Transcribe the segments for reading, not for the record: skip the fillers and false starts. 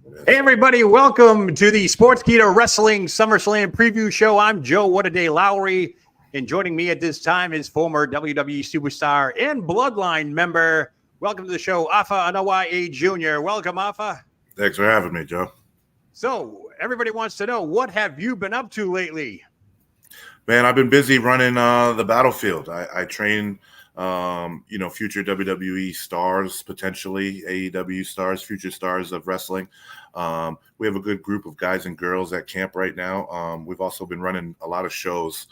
Hey, everybody. Welcome to the Sportskeeda Wrestling SummerSlam preview show. I'm Joe WhattaDay Lowry, and joining me at this time is former WWE superstar and Bloodline member. Welcome to the show, Afa Anoa'i Jr. Welcome, Afa. Thanks for having me, Joe. So, everybody wants to know, what have you been up to lately? Man, I've been busy running the battlefield. I train, future WWE stars, potentially AEW stars, future stars of wrestling. We have a good group of guys and girls at camp right now. We've also been running a lot of shows,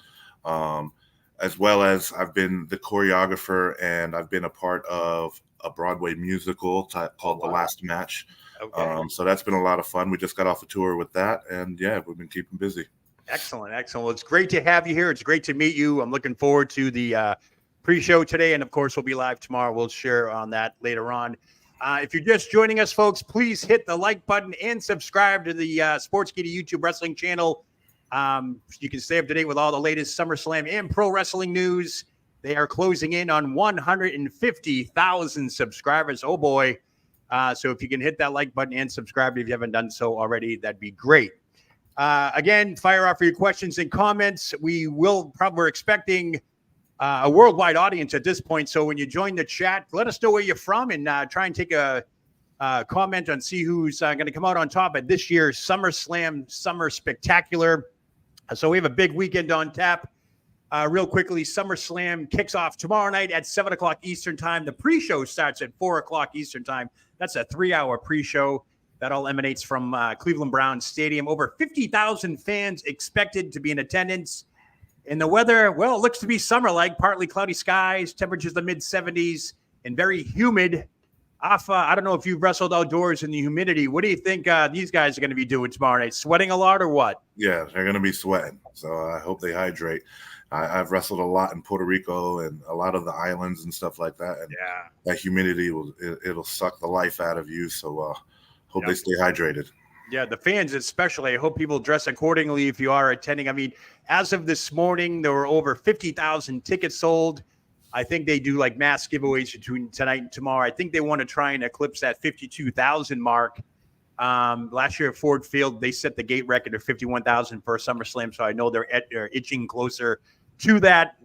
as well as I've been the choreographer and I've been a part of a Broadway musical called The Last Match. Okay. So that's been a lot of fun. We just got off a tour with that, and yeah, we've been keeping busy. Excellent. Well, it's great to have you here. It's great to meet you. I'm looking forward to the pre-show today, and of course, we'll be live tomorrow. We'll share on that later on. If you're just joining us, folks, please hit the like button and subscribe to the Sportskeeda YouTube wrestling channel. You can stay up to date with all the latest SummerSlam and pro wrestling news. They are closing in on 150,000 subscribers. Oh, boy. So if you can hit that like button and subscribe if you haven't done so already, that'd be great. Again, fire off for your questions and comments. We're expecting a worldwide audience at this point. So when you join the chat, let us know where you're from and try and take a comment on see who's going to come out on top at this year's SummerSlam Summer Spectacular. So we have a big weekend on tap. Real quickly, SummerSlam kicks off tomorrow night at 7 o'clock Eastern time. The pre-show starts at 4 o'clock Eastern time. That's a 3-hour pre-show. That all emanates from Cleveland Browns Stadium. Over 50,000 fans expected to be in attendance. And the weather, well, it looks to be summer-like. Partly cloudy skies, temperatures the mid-70s, and very humid. Afa, I don't know if you've wrestled outdoors in the humidity. What do you think these guys are going to be doing tomorrow night? Sweating a lot or what? Yeah, they're going to be sweating. So I hope they hydrate. I've wrestled a lot in Puerto Rico and a lot of the islands and stuff like that. And that humidity, it'll suck the life out of you. So hope they stay hydrated. Yeah, the fans especially. I hope people dress accordingly if you are attending. I mean, as of this morning, there were over 50,000 tickets sold. I think they do like mass giveaways between tonight and tomorrow. I think they want to try and eclipse that 52,000 mark. Last year at Ford Field, they set the gate record of 51,000 for SummerSlam. So I know they're itching closer to that.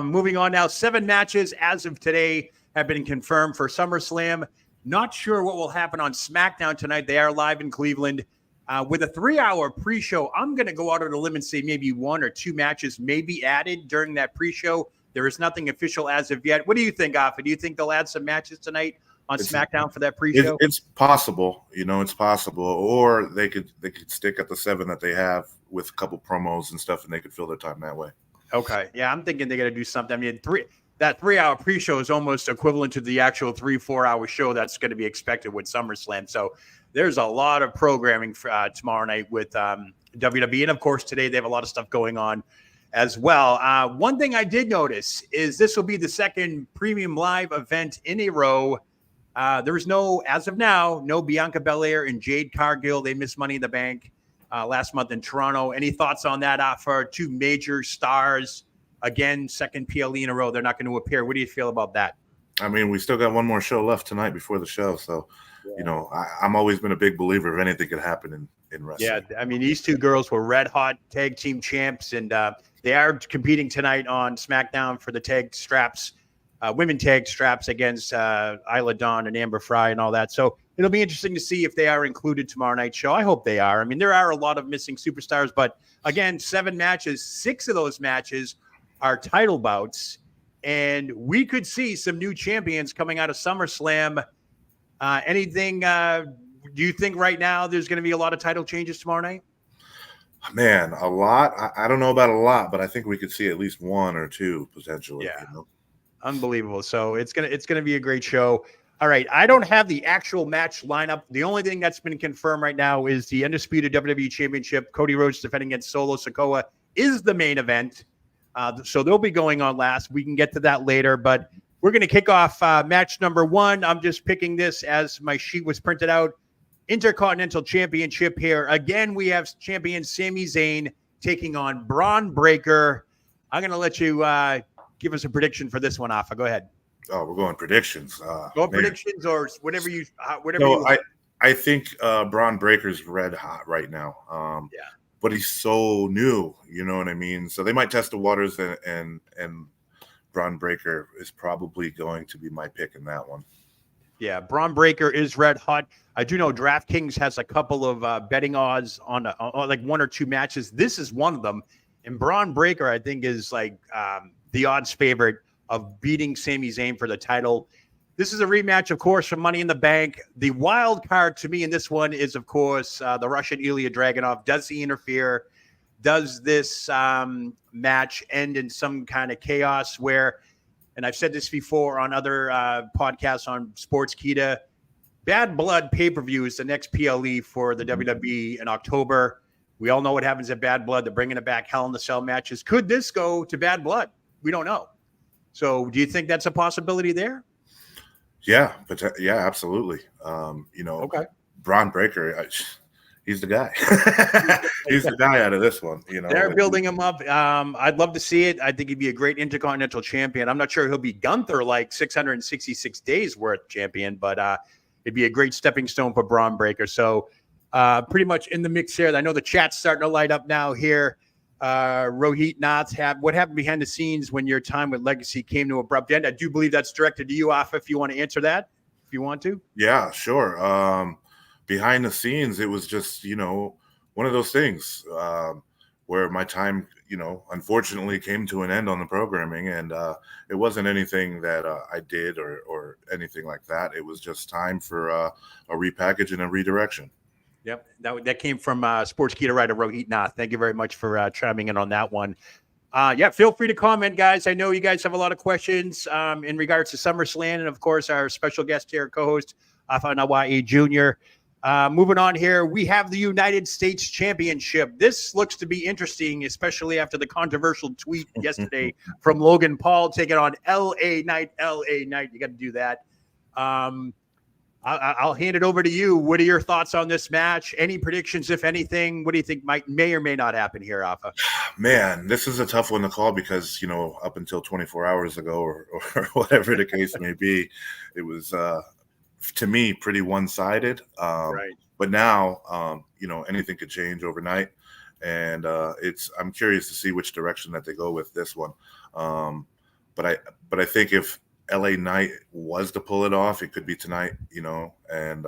Moving on now, 7 matches as of today have been confirmed for SummerSlam. Not sure what will happen on SmackDown tonight. They are live in Cleveland. With a 3-hour pre-show, I'm going to go out on a limb and say maybe 1 or 2 matches may be added during that pre-show. There is nothing official as of yet. What do you think, Afa? Do you think they'll add some matches tonight on SmackDown for that pre-show? It's possible. It's possible. Or they could stick at the 7 that they have with a couple promos and stuff, and they could fill their time that way. Okay. Yeah, I'm thinking they're going to do something. I mean, that 3-hour pre-show is almost equivalent to the actual 3-4 hour show that's going to be expected with SummerSlam. So there's a lot of programming for tomorrow night with WWE. And, of course, today they have a lot of stuff going on as well. One thing I did notice is this will be the second premium live event in a row. There is as of now, no Bianca Belair and Jade Cargill. They missed Money in the Bank last month in Toronto. Any thoughts on that for 2 major stars? Again, second PLE in a row. They're not going to appear. What do you feel about that? I mean, we still got one more show left tonight before the show. So, I'm always been a big believer of anything could happen in wrestling. Yeah, I mean, these 2 girls were red hot tag team champs, and they are competing tonight on SmackDown for the tag straps, women tag straps against Isla Dawn and Amber Fry and all that. So it'll be interesting to see if they are included tomorrow night's show. I hope they are. I mean, there are a lot of missing superstars, but again, 7 matches, 6 of those matches are title bouts, and we could see some new champions coming out of SummerSlam. Anything? Do you think right now there's going to be a lot of title changes tomorrow night? Man, a lot. I don't know about a lot, but I think we could see at least 1 or 2 potentially. Yeah, unbelievable. So it's gonna be a great show. All right, I don't have the actual match lineup. The only thing that's been confirmed right now is the undisputed WWE Championship. Cody Rhodes defending against Solo Sikoa is the main event. So they'll be going on last. We can get to that later, but we're going to kick off match number 1. I'm just picking this as my sheet was printed out. Intercontinental Championship here. Again, we have champion Sami Zayn taking on Braun Breaker. I'm going to let you give us a prediction for this one, Afa. Go ahead. Oh, we're going predictions. Predictions or whatever you. No, I think Braun Breaker's red hot right now. Yeah. But he's so new, you know what I mean? So they might test the waters, and Braun Breaker is probably going to be my pick in that one. Yeah, Braun Breaker is red hot. I do know DraftKings has a couple of betting odds on like one or two matches. This is one of them. And Braun Breaker, I think, is like the odds favorite of beating Sami Zayn for the title. This is a rematch, of course, from Money in the Bank. The wild card to me in this one is, of course, the Russian Ilya Dragunov. Does he interfere? Does this match end in some kind of chaos where, and I've said this before on other podcasts on Sportskeeda, Bad Blood pay-per-view is the next PLE for the WWE in October. We all know what happens at Bad Blood. They're bringing it back, Hell in the Cell matches. Could this go to Bad Blood? We don't know. So do you think that's a possibility there? Yeah, but yeah, absolutely. Okay. Braun Breaker, he's the guy. He's the guy out of this one. They're building him up. I'd love to see it. I think he'd be a great Intercontinental champion. I'm not sure he'll be Gunther like 666 days worth champion, but it'd be a great stepping stone for Braun Breaker. So pretty much in the mix here. I know the chat's starting to light up now here. Rohit Nath, what happened behind the scenes when your time with Legacy came to abrupt end? I do believe that's directed to you, Afa, if you want to answer that, if you want to. Yeah, sure. Behind the scenes, it was just, one of those things where my time, unfortunately came to an end on the programming, and it wasn't anything that I did or anything like that. It was just time for a repackage and a redirection. Yep, that came from Sportskeeda writer Rohit Nath. Thank you very much for chiming in on that one. Yeah, feel free to comment, guys. I know you guys have a lot of questions in regards to SummerSlam, and of course, our special guest here, co-host Afa Anoa'i Jr. Moving on here, we have the United States Championship. This looks to be interesting, especially after the controversial tweet yesterday from Logan Paul taking on LA Knight. LA Knight, you got to do that. I'll hand it over to you. What are your thoughts on this match? Any predictions, if anything? What do you think may or may not happen here, Afa? Man, this is a tough one to call because, up until 24 hours ago or whatever the case may be, it was, to me, pretty one-sided. Right. But now, anything could change overnight. And I'm curious to see which direction that they go with this one. But I think if LA Knight was to pull it off, it could be tonight, and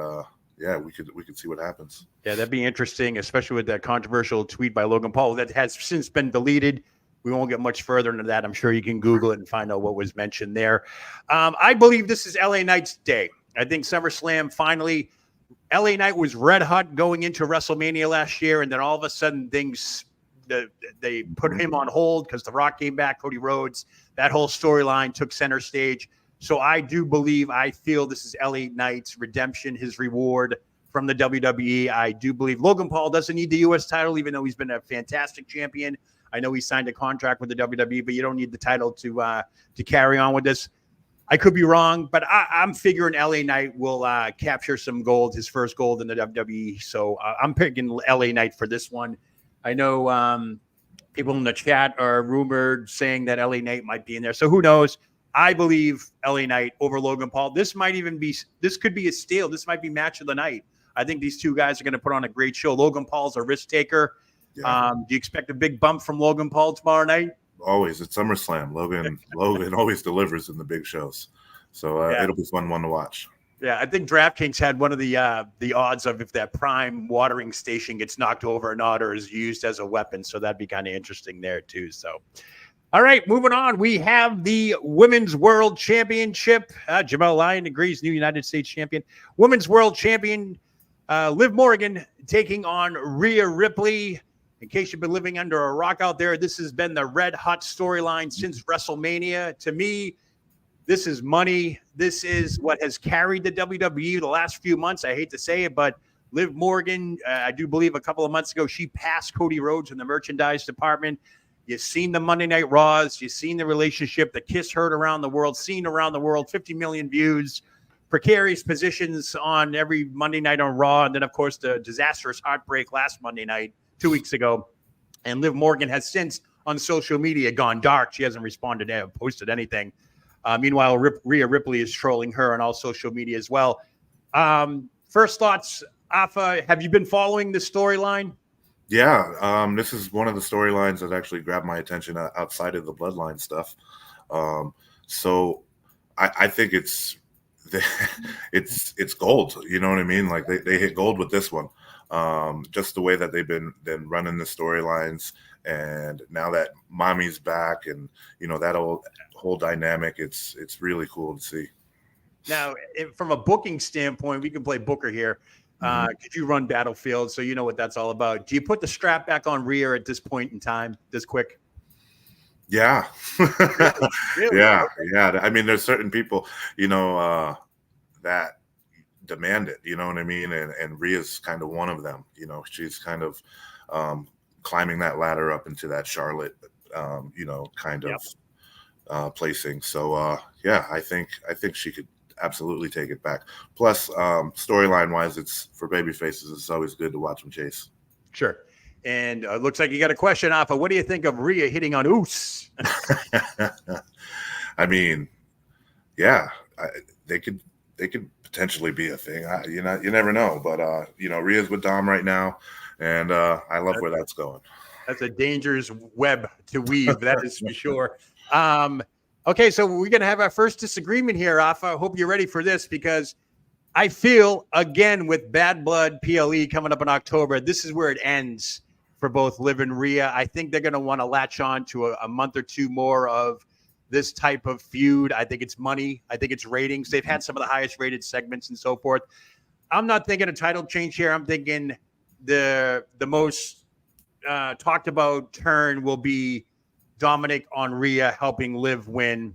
yeah, we could see what happens. Yeah, that'd be interesting, especially with that controversial tweet by Logan Paul that has since been deleted. We won't get much further into that. I'm sure you can Google it and find out what was mentioned there. I believe this is LA Knight's day. I think SummerSlam finally, LA Knight was red hot going into WrestleMania last year, and then all of a sudden things, they put him on hold because The Rock came back, Cody Rhodes. That whole storyline took center stage. So I feel this is LA Knight's redemption, his reward from the WWE. I do believe Logan Paul doesn't need the U.S. title, even though he's been a fantastic champion. I know he signed a contract with the WWE, but you don't need the title to carry on with this. I could be wrong, but I'm figuring LA Knight will capture some gold, his first gold in the WWE. So I'm picking LA Knight for this one. I know people in the chat are rumored saying that LA Knight might be in there. So who knows? I believe LA Knight over Logan Paul. This could be a steal. This might be match of the night. I think these two guys are going to put on a great show. Logan Paul's a risk taker. Yeah. Do you expect a big bump from Logan Paul tomorrow night? Always. It's SummerSlam. Logan always delivers in the big shows. So It'll be fun one to watch. Yeah, I think DraftKings had one of the odds of if that prime watering station gets knocked over or not, or is used as a weapon. So that'd be kind of interesting there too. So, all right, moving on. We have the Women's World Championship. Jamel Lyon agrees, new United States champion. Women's World Champion Liv Morgan taking on Rhea Ripley. In case you've been living under a rock out there, this has been the red hot storyline since WrestleMania. To me, this is money. This is what has carried the WWE the last few months. I hate to say it, but Liv Morgan, I do believe a couple of months ago, she passed Cody Rhodes in the merchandise department. You've seen the Monday Night Raws. You've seen the relationship, the kiss heard around the world, seen around the world, 50 million views, precarious positions on every Monday night on Raw. And then, of course, the disastrous heartbreak last Monday night, 2 weeks ago. And Liv Morgan has since on social media gone dark. She hasn't responded, posted anything. Meanwhile, Rhea Ripley is trolling her on all social media as well. first thoughts, Afa, have you been following the storyline? Yeah, this is one of the storylines that actually grabbed my attention outside of the Bloodline stuff. So I think it's gold. You know what I mean? Like they hit gold with this one. Just the way that they've been running the storylines, and now that Mommy's back, and that whole dynamic, it's really cool to see. Now, from a booking standpoint, we can play Booker here. Could you run Battlefield? So you know what that's all about. Do you put the strap back on Rhea at this point in time, this quick? Yeah. Really? Yeah. Yeah. I mean, there's certain people, that demand it, you know what I mean? And Rhea's kind of one of them. She's kind of climbing that ladder up into that Charlotte, kind of placing. So yeah, I think she could absolutely take it back. Plus, storyline wise, it's for baby faces. It's always good to watch them chase. Sure. And looks like you got a question, Afa. What do you think of Rhea hitting on Oos? I mean, yeah, they could potentially be a thing. You never know. But Rhea's with Dom right now, and I love where that's going. That's a dangerous web to weave. That is for sure. Okay, so we're going to have our first disagreement here, Afa. I hope you're ready for this, because I feel, again, with Bad Blood PLE coming up in October, this is where it ends for both Liv and Rhea. I think they're going to want to latch on to a month or two more of this type of feud. I think it's money. I think it's ratings. They've had some of the highest rated segments and so forth. I'm not thinking a title change here. I'm thinking the most talked about turn will be Dominic on Rhea helping Liv win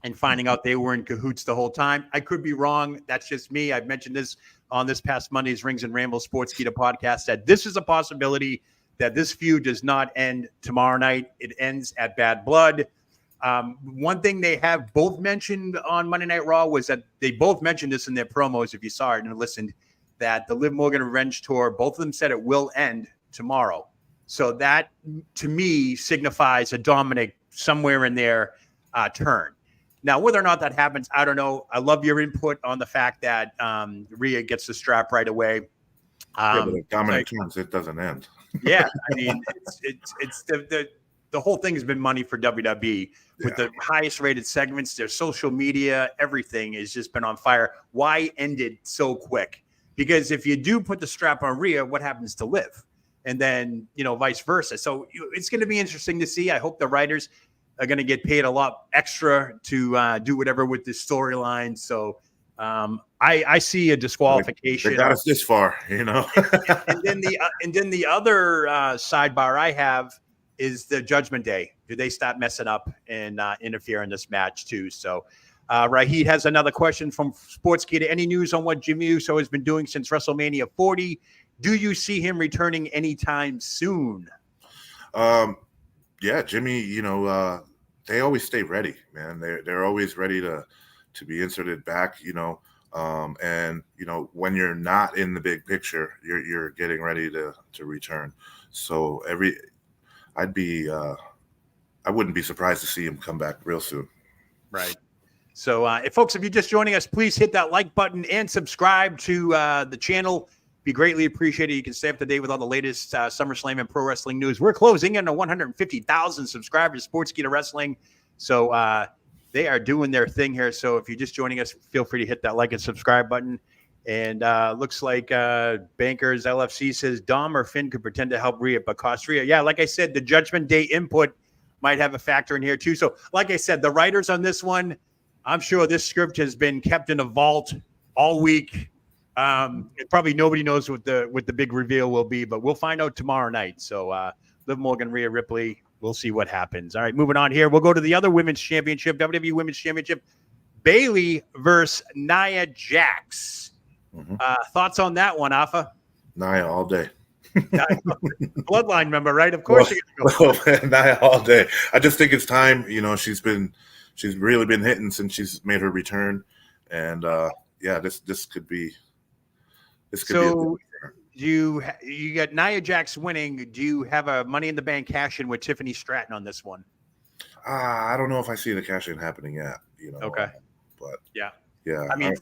and finding out they were in cahoots the whole time. I could be wrong. That's just me. I've mentioned this on this past Monday's Rings and Rambles Sportskeeda podcast, that this is a possibility that this feud does not end tomorrow night. It ends at Bad Blood. One thing they have both mentioned on Monday Night Raw was that they both mentioned this in their promos, if you saw it and listened, that the Liv Morgan Revenge Tour, both of them said it will end tomorrow. So that, to me, signifies a Dominic somewhere in their turn. Now, whether or not that happens, I don't know. I love your input on the fact that Rhea gets the strap right away. Yeah, but if Dominic turns, it doesn't end. Yeah, I mean, it's the whole thing has been money for WWE with the highest rated segments. Their social media, everything has just been on fire. Why end it so quick? Because if you do put the strap on Rhea, what happens to Liv? And then, vice versa. So it's going to be interesting to see. I hope the writers are going to get paid a lot extra to do whatever with this storyline. So I see a disqualification. They got us this far, and then the other sidebar I have is the Judgment Day. Do they stop messing up and interfere in this match too? So Rahid has another question from Sportskeeda. Any news on what Jimmy Uso has been doing since WrestleMania 40? Do you see him returning anytime soon? Yeah, Jimmy, they always stay ready, man. They're always ready to be inserted back, and when you're not in the big picture, you're getting ready to return. So I wouldn't be surprised to see him come back real soon. Right. So if you're just joining us, please hit that like button and subscribe to the channel. Be greatly appreciated. You can stay up to date with all the latest SummerSlam and pro wrestling news. We're closing in on 150,000 subscribers, Sportskeeda Wrestling. So they are doing their thing here. So if you're just joining us, feel free to hit that like and subscribe button. And looks like Bankers LFC says Dom or Finn could pretend to help Rhea, but cost Rhea. Yeah, like I said, the Judgment Day input might have a factor in here too. So like I said, the writers on this one, I'm sure this script has been kept in a vault all week. Probably nobody knows what the big reveal will be, but we'll find out tomorrow night. So Liv Morgan, Rhea Ripley, we'll see what happens. All right, moving on here. We'll go to the other women's championship, WWE Women's Championship. Bayley versus Nia Jax. Thoughts on that one, Afa? Nia all day. Bloodline member, right? Of course. Nia all day. I just think it's time. She's really been hitting since she's made her return, and this could be. So you got Nia Jax winning. Do you have a Money in the Bank cash in with Tiffany Stratton on this one? I don't know if I see the cash in happening yet. Okay. But yeah. I mean,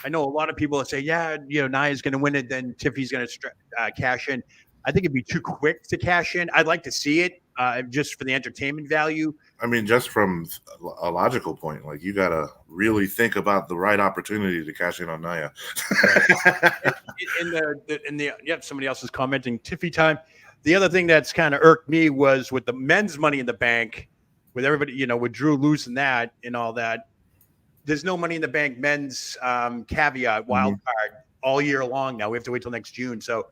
I know a lot of people that say, yeah, Nia's going to win it, then Tiffany's going to cash in. I think it'd be too quick to cash in. I'd like to see it just for the entertainment value. I mean, just from a logical point, like you got to really think about the right opportunity to cash in on Nia. Somebody else is commenting Tiffy time. The other thing that's kind of irked me was with the men's Money in the Bank, with everybody, with Drew losing that and all that. There's no Money in the Bank men's caveat wild card all year long. Now we have to wait till next June. So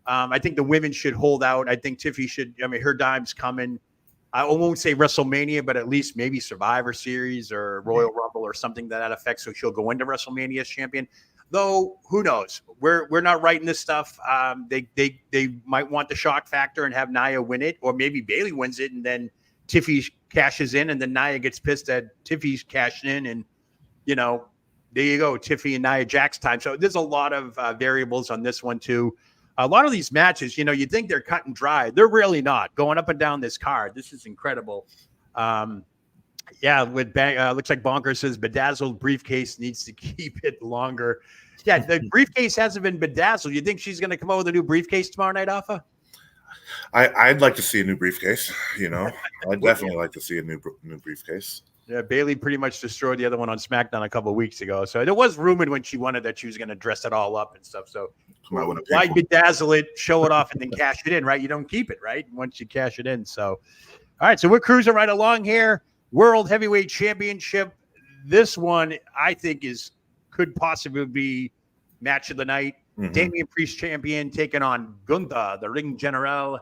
I think the women should hold out. I think Tiffy should. I mean, her dime's coming. I won't say WrestleMania, but at least maybe Survivor Series or Royal Rumble or something to that effect. So she'll go into WrestleMania as champion. Though who knows? We're not writing this stuff. They might want the shock factor and have Nia win it, or maybe Bayley wins it and then Tiffy cashes in, and then Nia gets pissed that Tiffy's cashing in, and there you go, Tiffy and Nia Jax time. So there's a lot of variables on this one too. A lot of these matches, you think they're cut and dry. They're really not. Going up and down this card, this is incredible. With looks like Bonker says bedazzled briefcase needs to keep it longer. Yeah, the briefcase hasn't been bedazzled. You think she's going to come out with a new briefcase tomorrow night, Afa? I'd like to see a new briefcase. I'd definitely like to see a new briefcase. Yeah, Bayley pretty much destroyed the other one on SmackDown a couple of weeks ago. So there was rumored when she won it that she was going to dress it all up and stuff. So why bedazzle it, show it off, and then cash it in, right? You don't keep it, right? Once you cash it in. So, all right. So we're cruising right along here. World Heavyweight Championship. This one, I think, could possibly be match of the night. Damian Priest champion taking on Gunther, the Ring General.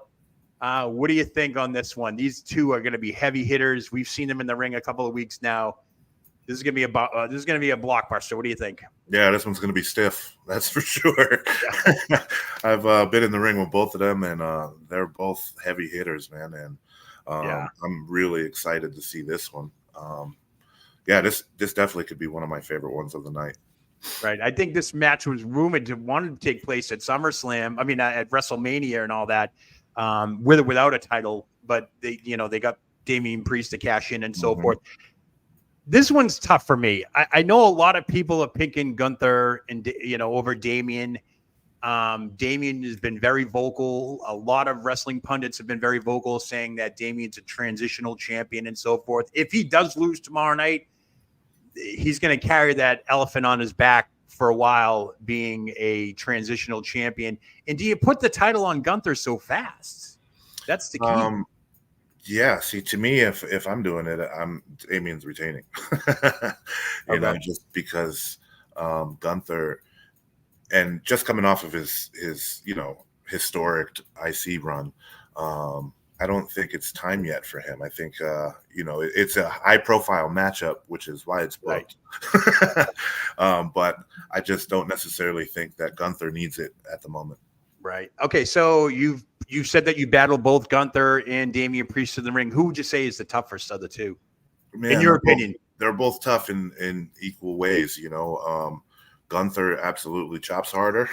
What do you think on this one? These two are going to be heavy hitters. We've seen them in the ring a couple of weeks now. This is going to be a blockbuster. What do you think? Yeah, this one's going to be stiff. That's for sure. Yeah. I've been in the ring with both of them, and they're both heavy hitters, man. And I'm really excited to see this one. This definitely could be one of my favorite ones of the night. Right. I think this match was rumored to want to take place at SummerSlam. I mean, at WrestleMania and all that. With or without a title, but they got Damian Priest to cash in and so forth. This one's tough for me. I know a lot of people are picking Gunther and over Damian. Damian has been very vocal. A lot of wrestling pundits have been very vocal, saying that Damian's a transitional champion and so forth. If he does lose tomorrow night, he's going to carry that elephant on his back for a while, being a transitional champion. And do you put the title on Gunther so fast? That's the key. See, to me, if I'm doing it, Damian's retaining. Just because Gunther, and just coming off of his historic IC run, I don't think it's time yet for him. I think, it's a high-profile matchup, which is why it's booked. Right. But I just don't necessarily think that Gunther needs it at the moment. Right. Okay, so you said that you battled both Gunther and Damian Priest in the ring. Who would you say is the toughest of the two, in your opinion? They're both tough in equal ways, Gunther absolutely chops harder.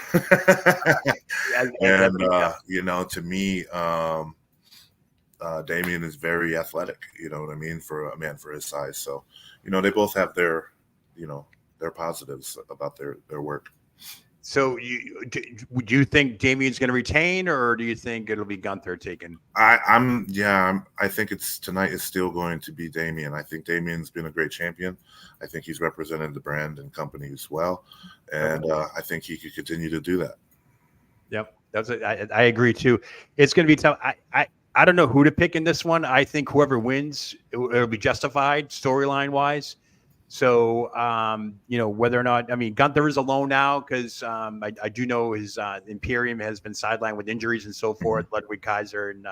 To me, Damian is very athletic, you know what I mean, for a man for his size. So, they both have their positives about their work. So would you think Damian's going to retain, or do you think it'll be Gunther taken? I think tonight is still going to be Damian. I think Damian's been a great champion. I think he's represented the brand and company as well. And I think he could continue to do that. Yep. I agree too. It's going to be tough. I don't know who to pick in this one. I think whoever wins, it'll be justified storyline wise. So, whether or not, Gunther is alone now because I do know his Imperium has been sidelined with injuries and so forth. Ludwig Kaiser and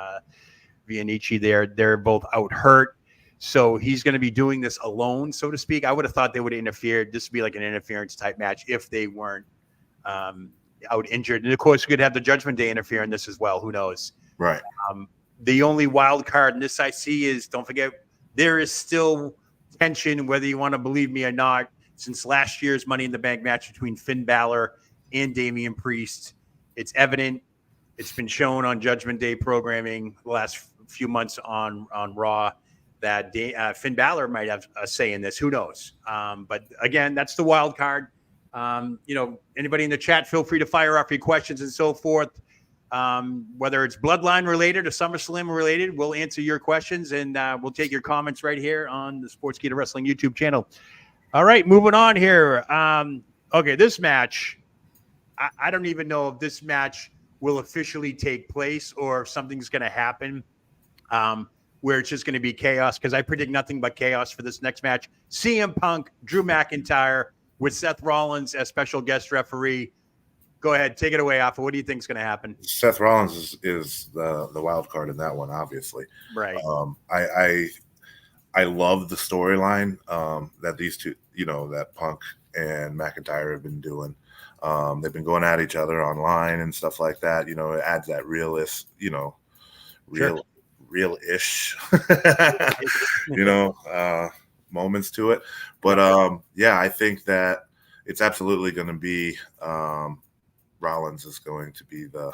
Vianici, they're both out hurt. So he's going to be doing this alone, so to speak. I would have thought they would have interfered. This would be like an interference type match if they weren't out injured. And of course, we could have the Judgment Day interfere in this as well. Who knows? Right. The only wild card in this I see is, don't forget, there is still tension, whether you want to believe me or not, since last year's Money in the Bank match between Finn Balor and Damian Priest. It's evident. It's been shown on Judgment Day programming the last few months on Raw that Finn Balor might have a say in this. Who knows? But again, that's the wild card. Anybody in the chat, feel free to fire off your questions and so forth. Whether it's Bloodline related or SummerSlam related, we'll answer your questions and we'll take your comments right here on the Sportskeeda Wrestling YouTube channel. All right, moving on here. Okay, this match, I don't even know if this match will officially take place or if something's going to happen where it's just going to be chaos, because I predict nothing but chaos for this next match. CM Punk, Drew McIntyre with Seth Rollins as special guest referee. Go ahead, take it away, Afa. What do you think is going to happen? Seth Rollins is the wild card in that one, obviously. Right. I love the storyline that these two, that Punk and McIntyre have been doing. They've been going at each other online and stuff like that. It adds that real-ish, moments to it. But I think that it's absolutely going to be Rollins is going to be the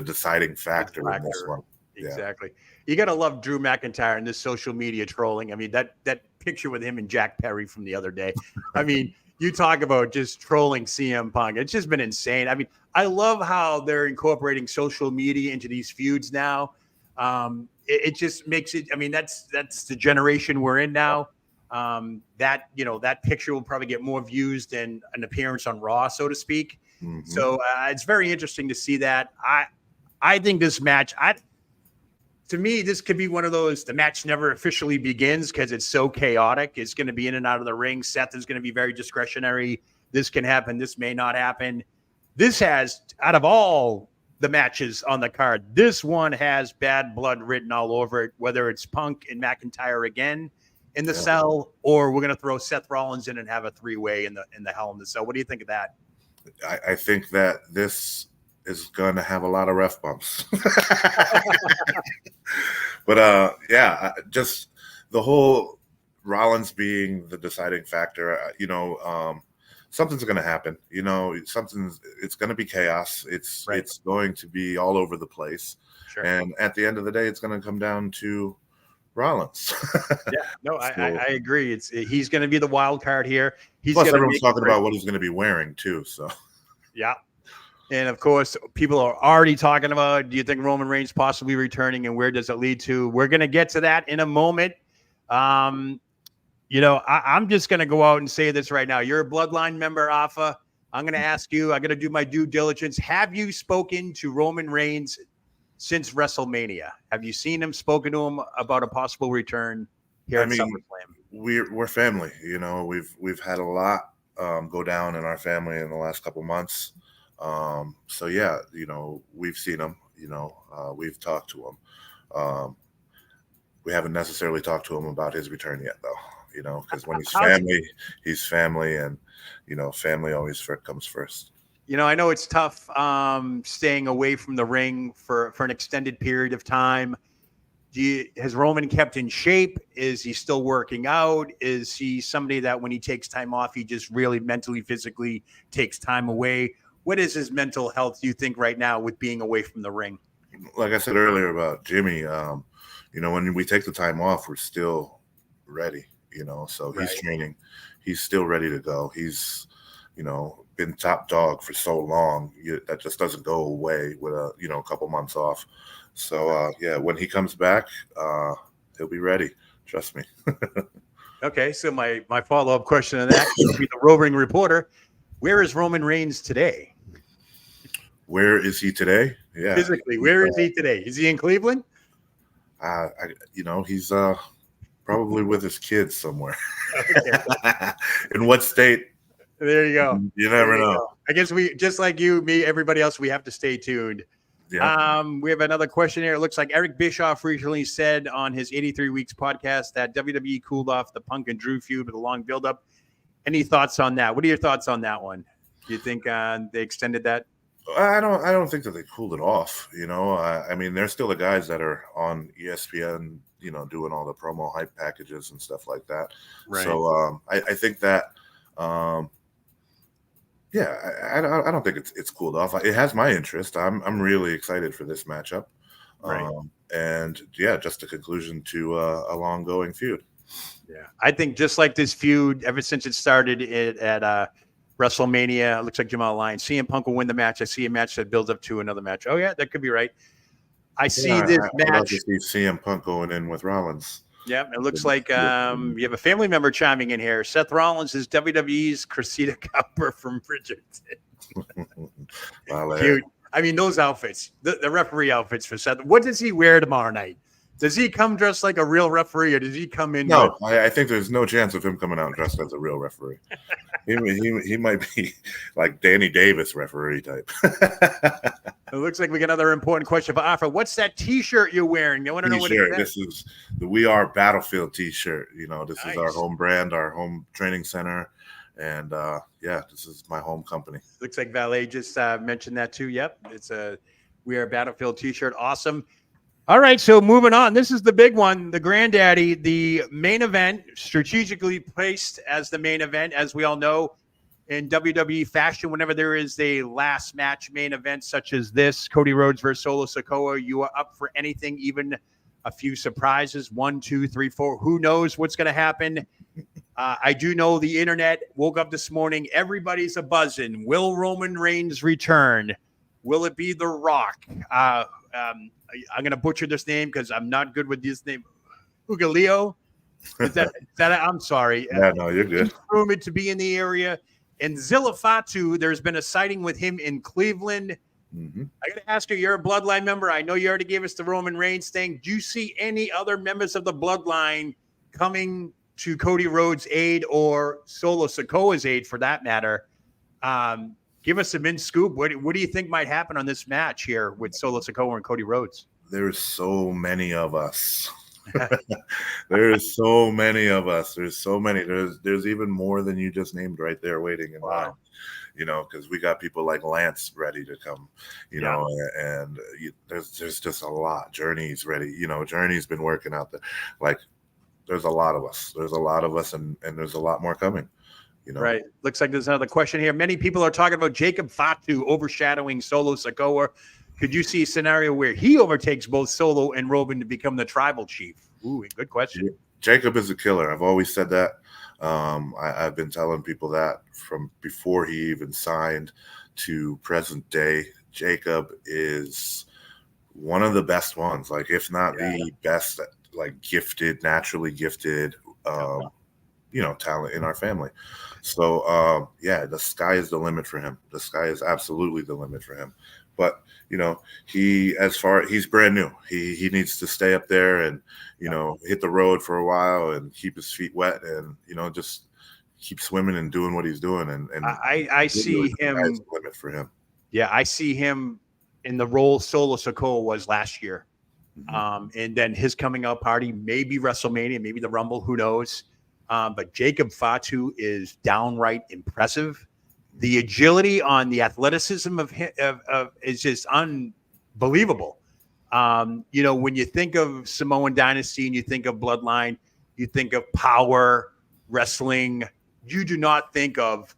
deciding factor in this one. Exactly. You got to love Drew McIntyre and this social media trolling. I mean, that picture with him and Jack Perry from the other day. I mean, you talk about just trolling CM Punk. It's just been insane. I mean, I love how they're incorporating social media into these feuds now. It just makes it. I mean, that's the generation we're in now. That picture will probably get more views than an appearance on Raw, so to speak. Mm-hmm. So it's very interesting to see that. I think this match, to me, this could be one of those, the match never officially begins because it's so chaotic. It's going to be in and out of the ring. Seth is going to be very discretionary. This can happen. This may not happen. This has, out of all the matches on the card, this one has bad blood written all over it, whether it's Punk and McIntyre again in the cell, or we're going to throw Seth Rollins in and have a three-way in the Hell in the Cell. What do you think of that? I think that this is going to have a lot of ref bumps. But just the whole Rollins being the deciding factor, something's going to happen. It's going to be chaos. It's going to be all over the place. Sure. And at the end of the day, it's going to come down to Rollins. I agree. He's going to be the wild card here. Plus, everyone's talking about what he's going to be wearing too. So, yeah. And of course, people are already talking about, do you think Roman Reigns possibly returning and where does it lead to? We're going to get to that in a moment. I'm just going to go out and say this right now. You're a Bloodline member, Afa. I'm going to ask you, I'm going to do my due diligence. Have you spoken to Roman Reigns since WrestleMania? Have you seen him, spoken to him about a possible return here at SummerSlam? We're family. We've had a lot go down in our family in the last couple months. We've seen him, we've talked to him. We haven't necessarily talked to him about his return yet though, because when he's family and, family always comes first. I know it's tough staying away from the ring for an extended period of time. Has Roman kept in shape? Is he still working out? Is he somebody that when he takes time off, he just really mentally, physically takes time away? What is his mental health, do you think, right now with being away from the ring? Like I said earlier about Jimmy, when we take the time off, we're still ready, so he's training. He's still ready to go. He's, been top dog for so long. That just doesn't go away with a couple months off. So, when he comes back, he'll be ready. Trust me. Okay, so my follow-up question on that will be the roving reporter. Where is Roman Reigns today? Where is he today? Yeah. Physically, where is he today? Is he in Cleveland? He's probably with his kids somewhere. In what state? There you go. You never know. I guess we, just like you, me, everybody else, we have to stay tuned. Yeah. We have another question here. It looks like Eric Bischoff recently said on his 83 Weeks podcast that WWE cooled off the Punk and Drew feud with a long buildup. Any thoughts on that? What are your thoughts on that one? Do you think they extended that? I don't think that they cooled it off. They're still the guys that are on ESPN, doing all the promo hype packages and stuff like that. Right. So I think that, I don't think it's cooled off. It has my interest. I'm really excited for this matchup. Right. Just a conclusion to a long going feud. Yeah, I think just like this feud, ever since it started at WrestleMania. Looks like Jamal Lyons. CM Punk will win the match. I see a match that builds up to another match. Oh yeah, that could be right. I see Yeah, this I would love match. to see CM Punk going in with Rollins. Yeah, it looks like you have a family member chiming in here. Seth Rollins is WWE's Cressida Cooper from Bridgerton. Cute. I mean, those outfits, the referee outfits for Seth. What does he wear tomorrow night? Does he come dressed like a real referee, or does he come in? No, I think there's no chance of him coming out dressed as a real referee. He might be like Danny Davis referee type. It looks like we got another important question for Afa. What's that T-shirt you're wearing? I want to know what it is. This is the We Are Battlefield T-shirt. You know, this Nice. is our home brand, our home training center, and yeah, this is my home company. Looks like Valet just mentioned that too. Yep, it's a We Are Battlefield T-shirt. Awesome. All right, so moving on. This is the big one, the granddaddy, the main event, strategically placed as the main event, as we all know, in WWE fashion. Whenever there is a last match main event such as this, Cody Rhodes versus Solo Sikoa, you are up for anything, even a few surprises. 1, 2, 3, 4. Who knows what's going to happen? I do know the internet woke up this morning. Everybody's a buzzing. Will Roman Reigns return? Will it be The Rock? I'm going to butcher this name because I'm not good with this name. Ugaleo? Is that I'm sorry. Yeah, no, you're good. Rumored to be in the area. And Zilla Fatu, there's been a sighting with him in Cleveland. Mm-hmm. I got to ask you, you're a Bloodline member. I know you already gave us the Roman Reigns thing. Do you see any other members of the Bloodline coming to Cody Rhodes' aid or Solo Sikoa's aid for that matter? Give us some scoop. What do you think might happen on this match here with Solo Sikoa and Cody Rhodes? There's so many of us. There's so many of us. There's so many. There's even more than you just named right there waiting in line. You know, because we got people like Lance ready to come. You know, and there's just a lot. Journey's ready. You know, Journey's been working out there. Like, there's a lot of us. There's a lot of us, and there's a lot more coming. You know? Right. Looks like there's another question here. Many people are talking about Jacob Fatu overshadowing Solo Sikoa. Could you see a scenario where he overtakes both Solo and Roman to become the tribal chief? Ooh, good question. Jacob is a killer. I've always said that. I've been telling people that from before he even signed to present day. Jacob is one of the best ones, like if not the best, like naturally gifted, talent in our family. So, the sky is the limit for him. The sky is absolutely the limit for him. But, he's brand new. He needs to stay up there and, hit the road for a while and keep his feet wet and, just keep swimming and doing what he's doing. And I see him. The limit for him. Yeah, I see him in the role Solo Sikoa was last year. Mm-hmm. And then his coming out party, maybe WrestleMania, maybe the Rumble, who knows? But Jacob Fatu is downright impressive. The agility on the athleticism of him is just unbelievable. When you think of Samoan Dynasty and you think of Bloodline, you think of power, wrestling. You do not think of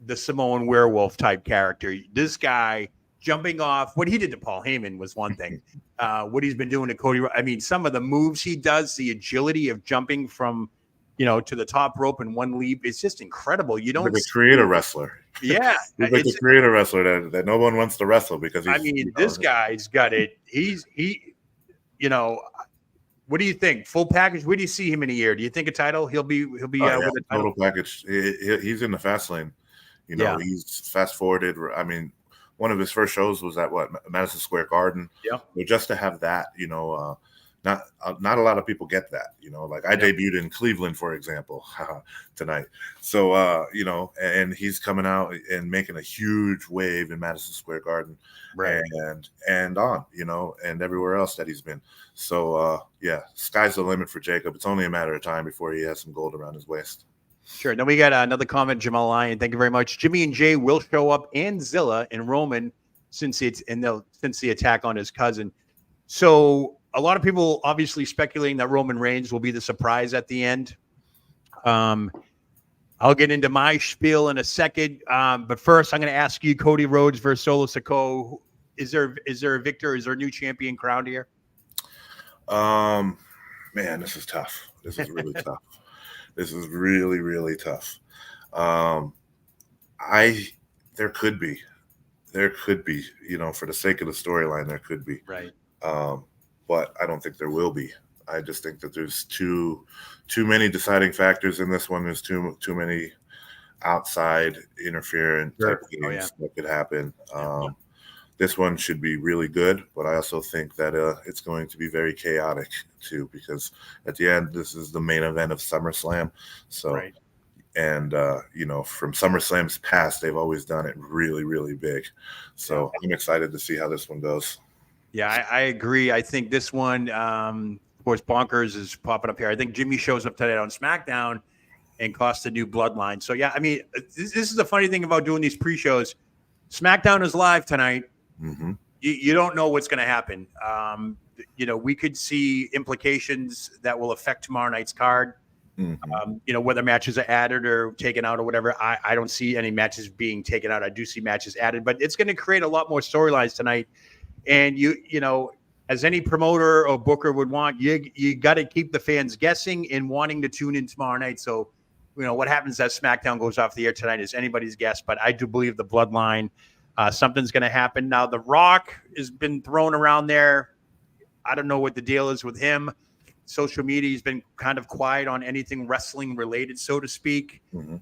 the Samoan werewolf type character. This guy jumping off, what he did to Paul Heyman was one thing. What he's been doing to Cody, I mean, some of the moves he does, the agility of jumping from to the top rope in one leap. It's just incredible. You don't create a wrestler. Yeah. He's like to create a wrestler that no one wants to wrestle because this guy's got it. What do you think? Full package? Where do you see him in a year? Do you think a title? He'll be with a title? Total package. He's in the fast lane. He's fast forwarded. I mean, one of his first shows was at Madison Square Garden. Yeah. So just to have that, not a lot of people get that, like I debuted in Cleveland, for example, tonight. So, and he's coming out and making a huge wave in Madison Square Garden, right? And on, and everywhere else that he's been. So, sky's the limit for Jacob. It's only a matter of time before he has some gold around his waist. Sure. Then we got another comment, Jamal Lyon. Thank you very much. Jimmy and Jay will show up, and Zilla and Roman since the attack on his cousin. So a lot of people obviously speculating that Roman Reigns will be the surprise at the end. I'll get into my spiel in a second. But first, I'm going to ask you, Cody Rhodes versus Solo Sikoa. Is there a victor? Is there a new champion crowned here? Man, this is tough. This is really tough. This is really, really tough. There could be. There could be, for the sake of the storyline, there could be. Right. But I don't think there will be. I just think that there's too many deciding factors in this one. There's too many outside interference type games that could happen. This one should be really good, but I also think that it's going to be very chaotic too, because at the end, this is the main event of SummerSlam. So, and from SummerSlam's past, they've always done it really, really big. So I'm excited to see how this one goes. Yeah, I agree. I think this one, of course, Bonkers is popping up here. I think Jimmy shows up today on SmackDown and costs the new Bloodline. So, yeah, I mean, this is the funny thing about doing these pre-shows. SmackDown is live tonight. Mm-hmm. You don't know what's going to happen. We could see implications that will affect tomorrow night's card. Mm-hmm. Whether matches are added or taken out or whatever. I don't see any matches being taken out. I do see matches added, but it's going to create a lot more storylines tonight. And as any promoter or booker would want, you got to keep the fans guessing and wanting to tune in tomorrow night. So, what happens as SmackDown goes off the air tonight is anybody's guess, but I do believe the Bloodline, something's going to happen. Now, The Rock has been thrown around there. I don't know what the deal is with him. Social media has been kind of quiet on anything wrestling related, so to speak. Mm-hmm.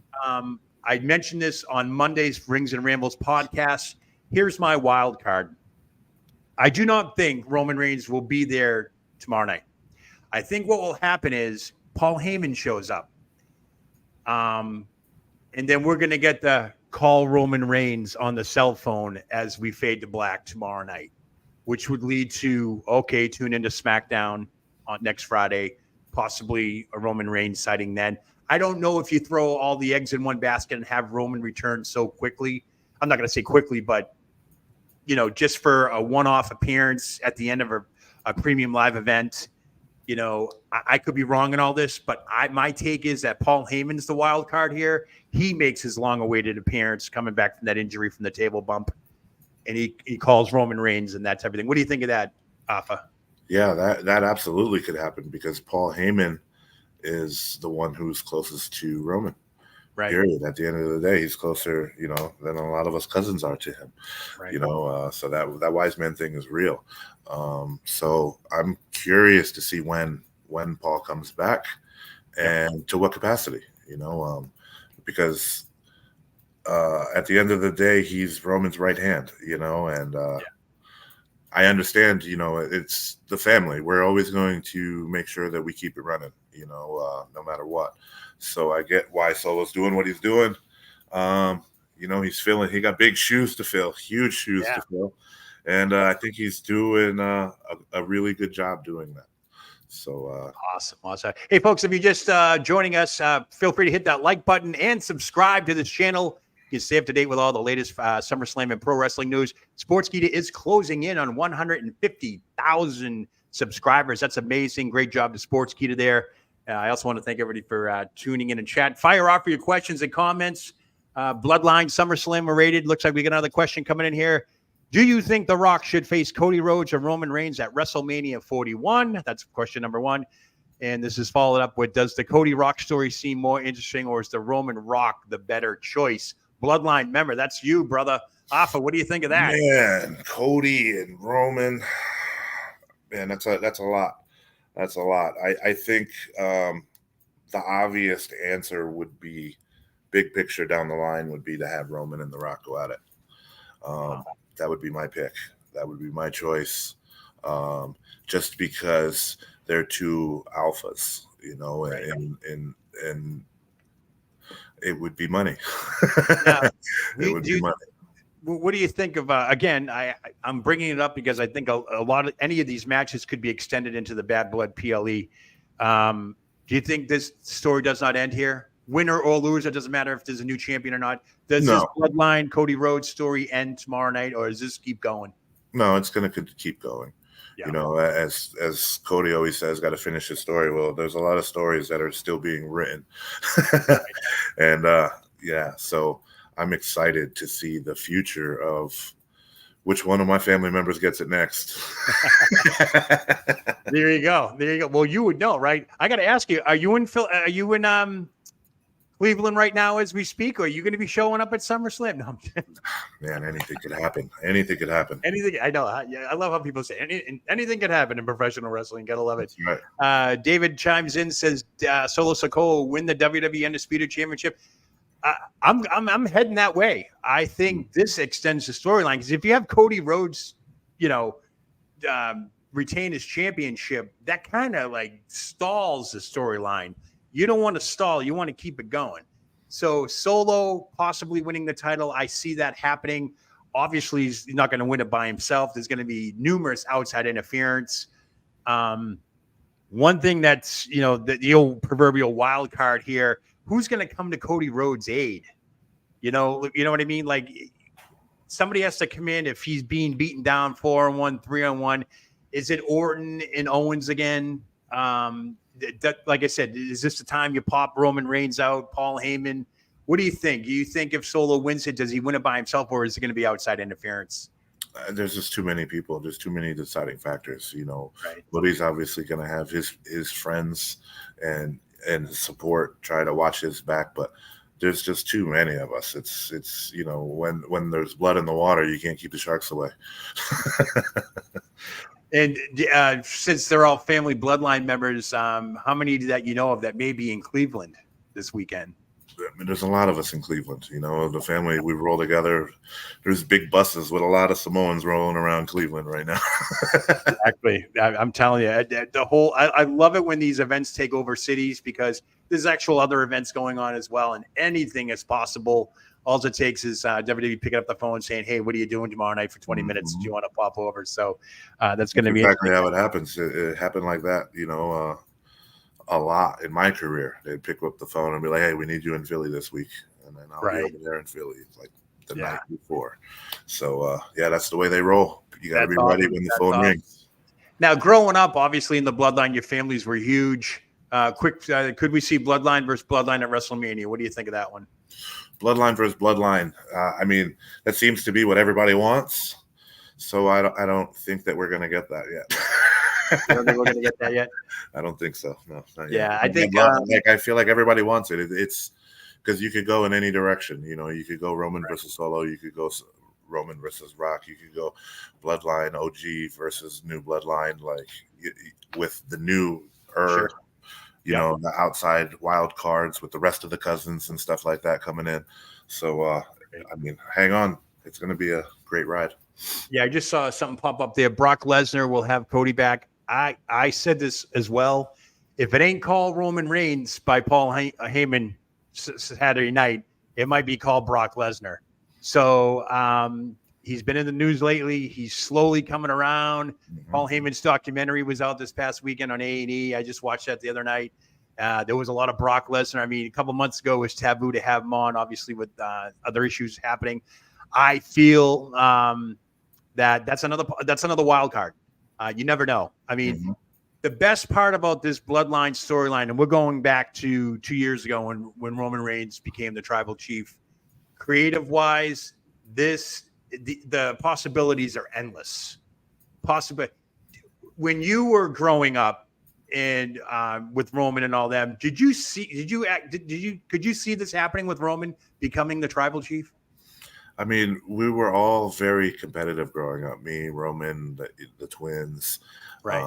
I mentioned this on Monday's Rings and Rambles podcast. Here's my wild card. I do not think Roman Reigns will be there tomorrow night. I think what will happen is Paul Heyman shows up. And then we're going to get the call Roman Reigns on the cell phone as we fade to black tomorrow night, which would lead to, tune into SmackDown on next Friday, possibly a Roman Reigns sighting then. I don't know if you throw all the eggs in one basket and have Roman return so quickly. I'm not going to say quickly, but just for a one-off appearance at the end of a premium live event, I could be wrong in all this, but my take is that Paul Heyman's the wild card here. He makes his long-awaited appearance coming back from that injury from the table bump, and he calls Roman Reigns, and that's everything. What do you think of that, Afa? Yeah, that absolutely could happen because Paul Heyman is the one who's closest to Roman. Right. Period. At the end of the day, he's closer, than a lot of us cousins are to him. Right. So that wise man thing is real. So I'm curious to see when Paul comes back and to what capacity, because at the end of the day, he's Roman's right hand, and I understand, it's the family. We're always going to make sure that we keep it running, no matter what. So I get why Solo's doing what he's doing. He got big shoes to fill, huge shoes to fill. And I think he's doing a really good job doing that. So awesome. Hey, folks, if you're just joining us, feel free to hit that like button and subscribe to this channel. You stay up to date with all the latest SummerSlam and pro wrestling news. Sportskeeda is closing in on 150,000 subscribers. That's amazing. Great job to Sportskeeda there. I also want to thank everybody for tuning in and chat. Fire off for your questions and comments. Bloodline SummerSlam rated. Looks like we got another question coming in here. Do you think The Rock should face Cody Rhodes or Roman Reigns at WrestleMania 41? That's question number one. And this is followed up with, does the Cody Rock story seem more interesting, or is the Roman Rock the better choice? Bloodline, remember, that's you, brother. Afa, what do you think of that? Man, Cody and Roman, man, that's a lot. That's a lot. I think the obvious answer would be, big picture down the line, would be to have Roman and The Rock go at it. That would be my pick. That would be my choice. Just because they're two alphas, and it would be money. Now, it would be money. What do you think of, again, I'm bringing it up because I think a lot of any of these matches could be extended into the Bad Blood PLE. Do you think this story does not end here? Winner or loser, it doesn't matter if there's a new champion or not. Does this Bloodline Cody Rhodes story end tomorrow night, or does this keep going? No, it's going to keep going. Yeah. As Cody always says, got to finish his story. Well, there's a lot of stories that are still being written. And so I'm excited to see the future of which one of my family members gets it next. There you go. Well, you would know, right? I got to ask you: Are you in Cleveland right now as we speak, or are you going to be showing up at SummerSlam? No, Man, anything could happen. Anything could happen. anything. I know. I love how people say anything can happen in professional wrestling. Gotta love it. That's right. David chimes in, says Solo Sikoa win the WWE Undisputed Championship. I'm heading that way. I think this extends the storyline because if you have Cody Rhodes, retain his championship, that kind of like stalls the storyline. You don't want to stall. You want to keep it going. So Solo possibly winning the title. I see that happening. Obviously, he's not going to win it by himself. There's going to be numerous outside interference. One thing that's, the old proverbial wild card here, who's going to come to Cody Rhodes' aid? You know what I mean? Like somebody has to come in if he's being beaten down 4-on-1, 3-on-1. Is it Orton and Owens again? Like I said, is this the time you pop Roman Reigns out, Paul Heyman? What do you think? Do you think if Solo wins it, does he win it by himself, or is it going to be outside interference? There's just too many people. There's too many deciding factors. Right. Woody's obviously going to have his friends and support try to watch his back, but there's just too many of us. It's when there's blood in the water, you can't keep the sharks away. And since they're all family bloodline members, how many that you know of that may be in Cleveland this weekend? I mean, there's a lot of us in Cleveland. The family, we roll together. There's big buses with a lot of Samoans rolling around Cleveland right now. Exactly. I'm telling you, I love it when these events take over cities because there's actual other events going on as well, and anything is possible. All it takes is WWE picking up the phone saying, "Hey, what are you doing tomorrow night for 20 minutes? Do you want to pop over?" So that's going to be exactly how it happens. It happened like that, a lot in my career. They'd pick up the phone and be like, "Hey, we need you in Philly this week," and then I'll be over there in Philly like the night before. So that's the way they roll. You got to be ready when the phone rings. Now, growing up, obviously in the Bloodline, your families were huge. Could we see Bloodline versus Bloodline at WrestleMania? What do you think of that one? Bloodline versus Bloodline. I mean, that seems to be what everybody wants. So I don't think that we're going to get that yet. You don't think we're going to get that yet? I don't think so. No, not yeah, yet. I think I feel like everybody wants it. It's because you could go in any direction. You could go Roman versus Solo. You could go Roman versus Rock. You could go Bloodline OG versus New Bloodline, like with the new the outside wild cards with the rest of the cousins and stuff like that coming in. So, I mean, hang on. It's going to be a great ride. Yeah, I just saw something pop up there. Brock Lesnar will have Cody back. I said this as well. If it ain't called Roman Reigns by Paul Heyman Saturday night, it might be called Brock Lesnar. So he's been in the news lately. He's slowly coming around. Mm-hmm. Paul Heyman's documentary was out this past weekend on A&E. I just watched that the other night. There was a lot of Brock Lesnar. I mean, a couple months ago it was taboo to have him on, obviously with other issues happening. I feel that's another wild card. You never know. I mean, the best part about this Bloodline storyline, and we're going back to 2 years ago when Roman Reigns became the tribal chief, creative-wise, the possibilities are endless. When you were growing up and with Roman and all them, could you see this happening with Roman becoming the tribal chief? I mean, we were all very competitive growing up. Me, Roman, the twins, right?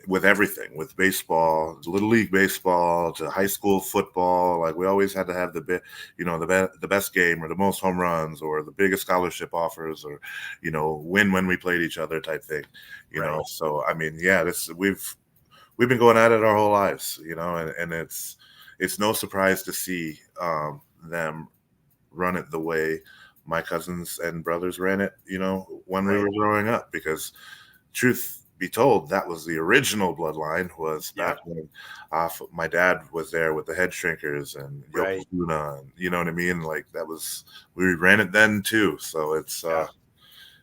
With everything, with baseball, little league baseball to high school football. Like we always had to have the best game or the most home runs or the biggest scholarship offers or win when we played each other type thing. So I mean, we've been going at it our whole lives. And it's no surprise to see them run it the way my cousins and brothers ran it, when we were growing up, because truth be told, that was the original Bloodline was back when my dad was there with the head shrinkers and Yokozuna, and you know what I mean? Like we ran it then too. So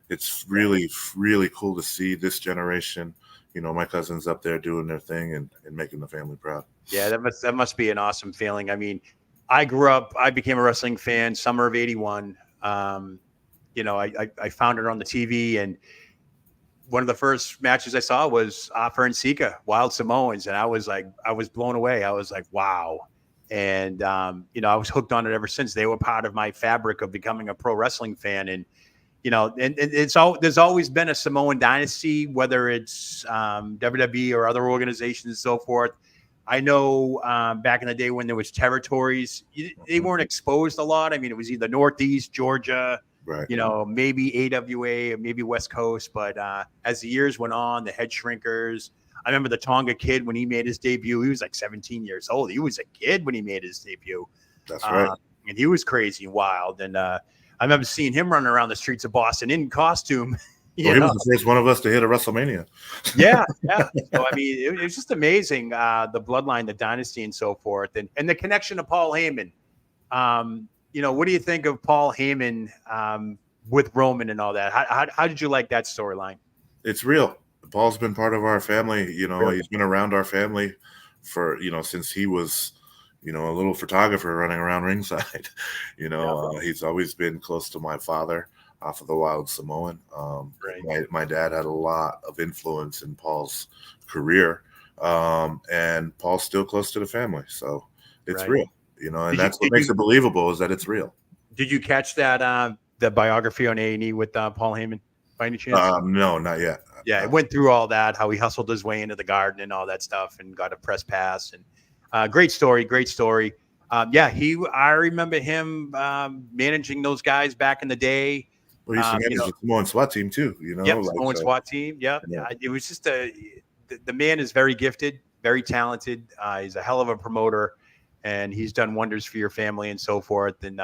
it's really, really cool to see this generation, my cousins up there doing their thing and making the family proud. Yeah, that must be an awesome feeling. I mean, I became a wrestling fan summer of 81. I found it on the TV, and one of the first matches I saw was Afa and Sika, Wild Samoans. And I was blown away. I was like, wow. And I was hooked on it ever since. They were part of my fabric of becoming a pro wrestling fan. And and there's always been a Samoan dynasty, whether it's WWE or other organizations and so forth. I know back in the day when there was territories, they weren't exposed a lot. I mean, it was either Northeast, Georgia, Right. Maybe AWA or maybe West Coast. But as the years went on, the head shrinkers. I remember the Tonga Kid when he made his debut. He was like 17 years old. He was a kid when he made his debut. That's right. And he was crazy and wild. And I remember seeing him running around the streets of Boston in costume. He was the first one of us to hit a WrestleMania. Yeah. So, I mean, it was just amazing, the bloodline, the dynasty, and so forth. And the connection to Paul Heyman. What do you think of Paul Heyman with Roman and all that? How did you like that storyline? It's real. Paul's been part of our family. Really? He's been around our family for, since he was, a little photographer running around ringside. He's always been close to my father, Afa the Wild Samoan. Right. My dad had a lot of influence in Paul's career, and Paul's still close to the family. So it's real, and that's what makes it believable, is that it's real. Did you catch that the biography on A&E with Paul Heyman by any chance? No, not yet. Yeah, it went through all that, how he hustled his way into the Garden and all that stuff and got a press pass. And great story. I remember him managing those guys back in the day. Well, he used to manage the Samoan SWAT team too, Yep, Samoan SWAT team. Yep. Yeah. It was just the man is very gifted, very talented. He's a hell of a promoter, and he's done wonders for your family and so forth. And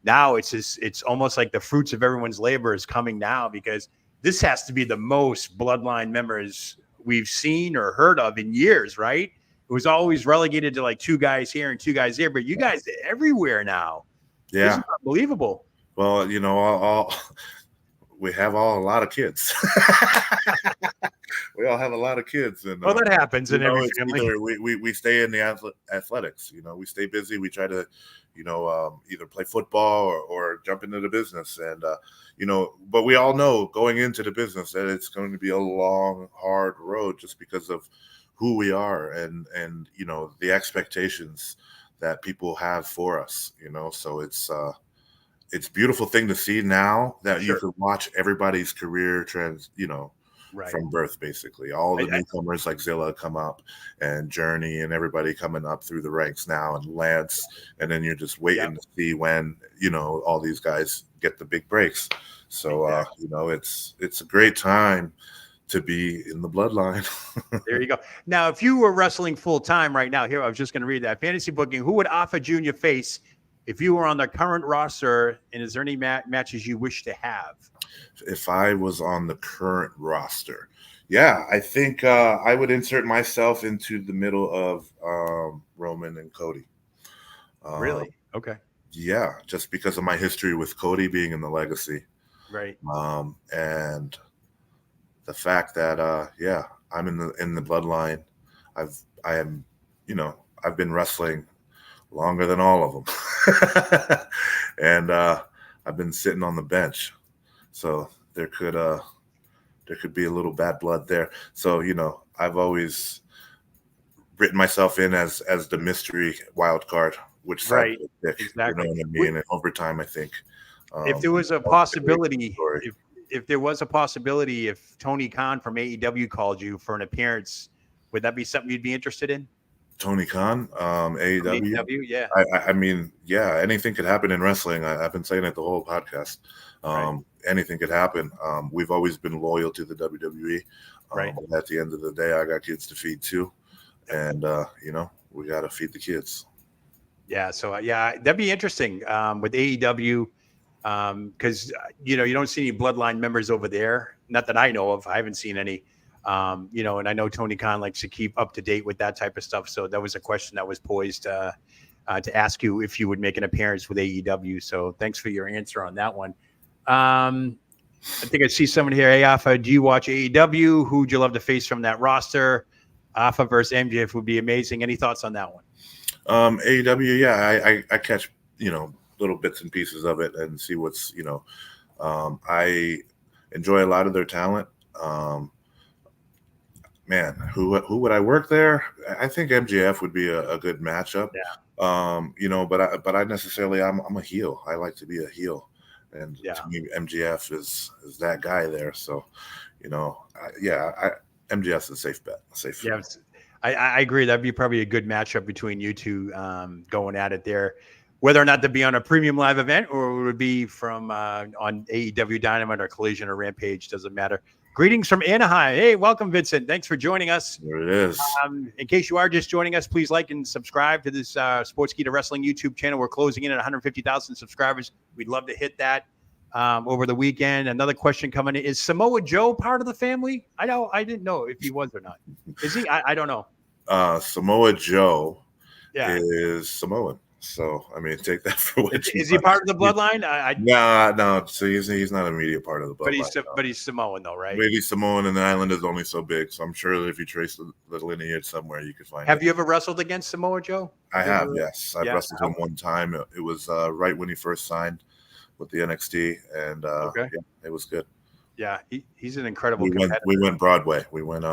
now it's almost like the fruits of everyone's labor is coming now, because this has to be the most bloodline members we've seen or heard of in years, right? It was always relegated to like two guys here and two guys there, but you guys are everywhere now. Yeah. This is unbelievable. Well, we have a lot of kids. We all have a lot of kids. And that happens in every family. We stay in the athletics, we stay busy. We try to, either play football or jump into the business. And, but we all know going into the business that it's going to be a long, hard road, just because of who we are and the expectations that people have for us, so it's a beautiful thing to see now that you can watch everybody's career from birth, basically. All the newcomers like Zilla come up, and Journey, and everybody coming up through the ranks now, and Lance, and then you're just waiting to see when, all these guys get the big breaks. So, it's a great time to be in the bloodline. There you go. Now, if you were wrestling full time right now, here, I was just going to read that fantasy booking. Who would Afa Jr. face if you were on the current roster? And is there any matches you wish to have? If I was on the current roster, I think I would insert myself into the middle of Roman and Cody. Really? Okay. Yeah, just because of my history with Cody being in the Legacy. Right. And the fact that I'm in the bloodline. I've been wrestling longer than all of them. And I've been sitting on the bench. So there could be a little bad blood there. So, I've always written myself in as the mystery wild card, which side to pick, exactly. And over time, I think. If there was a possibility, if there was a possibility, if Tony Khan from AEW called you for an appearance, would that be something you'd be interested in? Tony Khan, AEW? Yeah. I mean, anything could happen in wrestling. I've been saying it the whole podcast. Anything could happen. We've always been loyal to the WWE. At the end of the day, I got kids to feed too. And, we got to feed the kids. Yeah. So, that'd be interesting with AEW. Because you don't see any bloodline members over there, not that I know of. I haven't seen any, and I know Tony Khan likes to keep up to date with that type of stuff. So that was a question that was poised to ask you if you would make an appearance with AEW. So thanks for your answer on that one. I think I see someone here. Hey, Afa, do you watch AEW? Who'd you love to face from that roster? Afa versus MJF would be amazing. Any thoughts on that one? AEW, I catch little bits and pieces of it and see what's I enjoy a lot of their talent. Man, who would I work there? I think MJF would be a good matchup. Yeah. You know, but I necessarily I'm a heel. I like to be a heel, and to me MJF is that guy there. So, you know, MJF's a safe bet. Safe. Yeah, I agree. That'd be probably a good matchup between you two going at it there. Whether or not to be on a premium live event or it would be from on AEW Dynamite or Collision or Rampage, doesn't matter. Greetings from Anaheim. Hey, welcome, Vincent. Thanks for joining us. There it is. In case you are just joining us, please like and subscribe to this Sportskeeda Wrestling YouTube channel. We're closing in at 150,000 subscribers. We'd love to hit that over the weekend. Another question coming in: is Samoa Joe part of the family? I didn't know if he was or not. Is he? I don't know. Samoa Joe is Samoan. So, I mean, take that for what you Is he part of the bloodline? No. So he's not an immediate part of the bloodline. But he's Samoan, though, right? Maybe Samoan, and the island is only so big. So I'm sure that if you trace the lineage somewhere, you could find Have you ever wrestled against Samoa Joe? I have, yes. I've wrestled him one time. It was right when he first signed with the NXT, and it was good. Yeah, he's an incredible competitor. We went Broadway. We went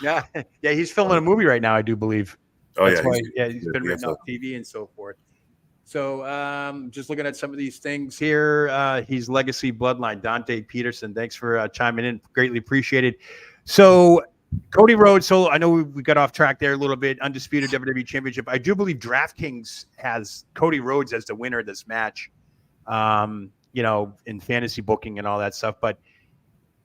yeah, he's filming a movie right now, I do believe. Oh, That's why, he's been written on TV and so forth. So just looking at some of these things here, he's Legacy Bloodline, Dante Peterson. Thanks for chiming in. Greatly appreciated. So Cody Rhodes, so I know we got off track there a little bit. Undisputed WWE Championship. I do believe DraftKings has Cody Rhodes as the winner of this match, you know, in fantasy booking and all that stuff. But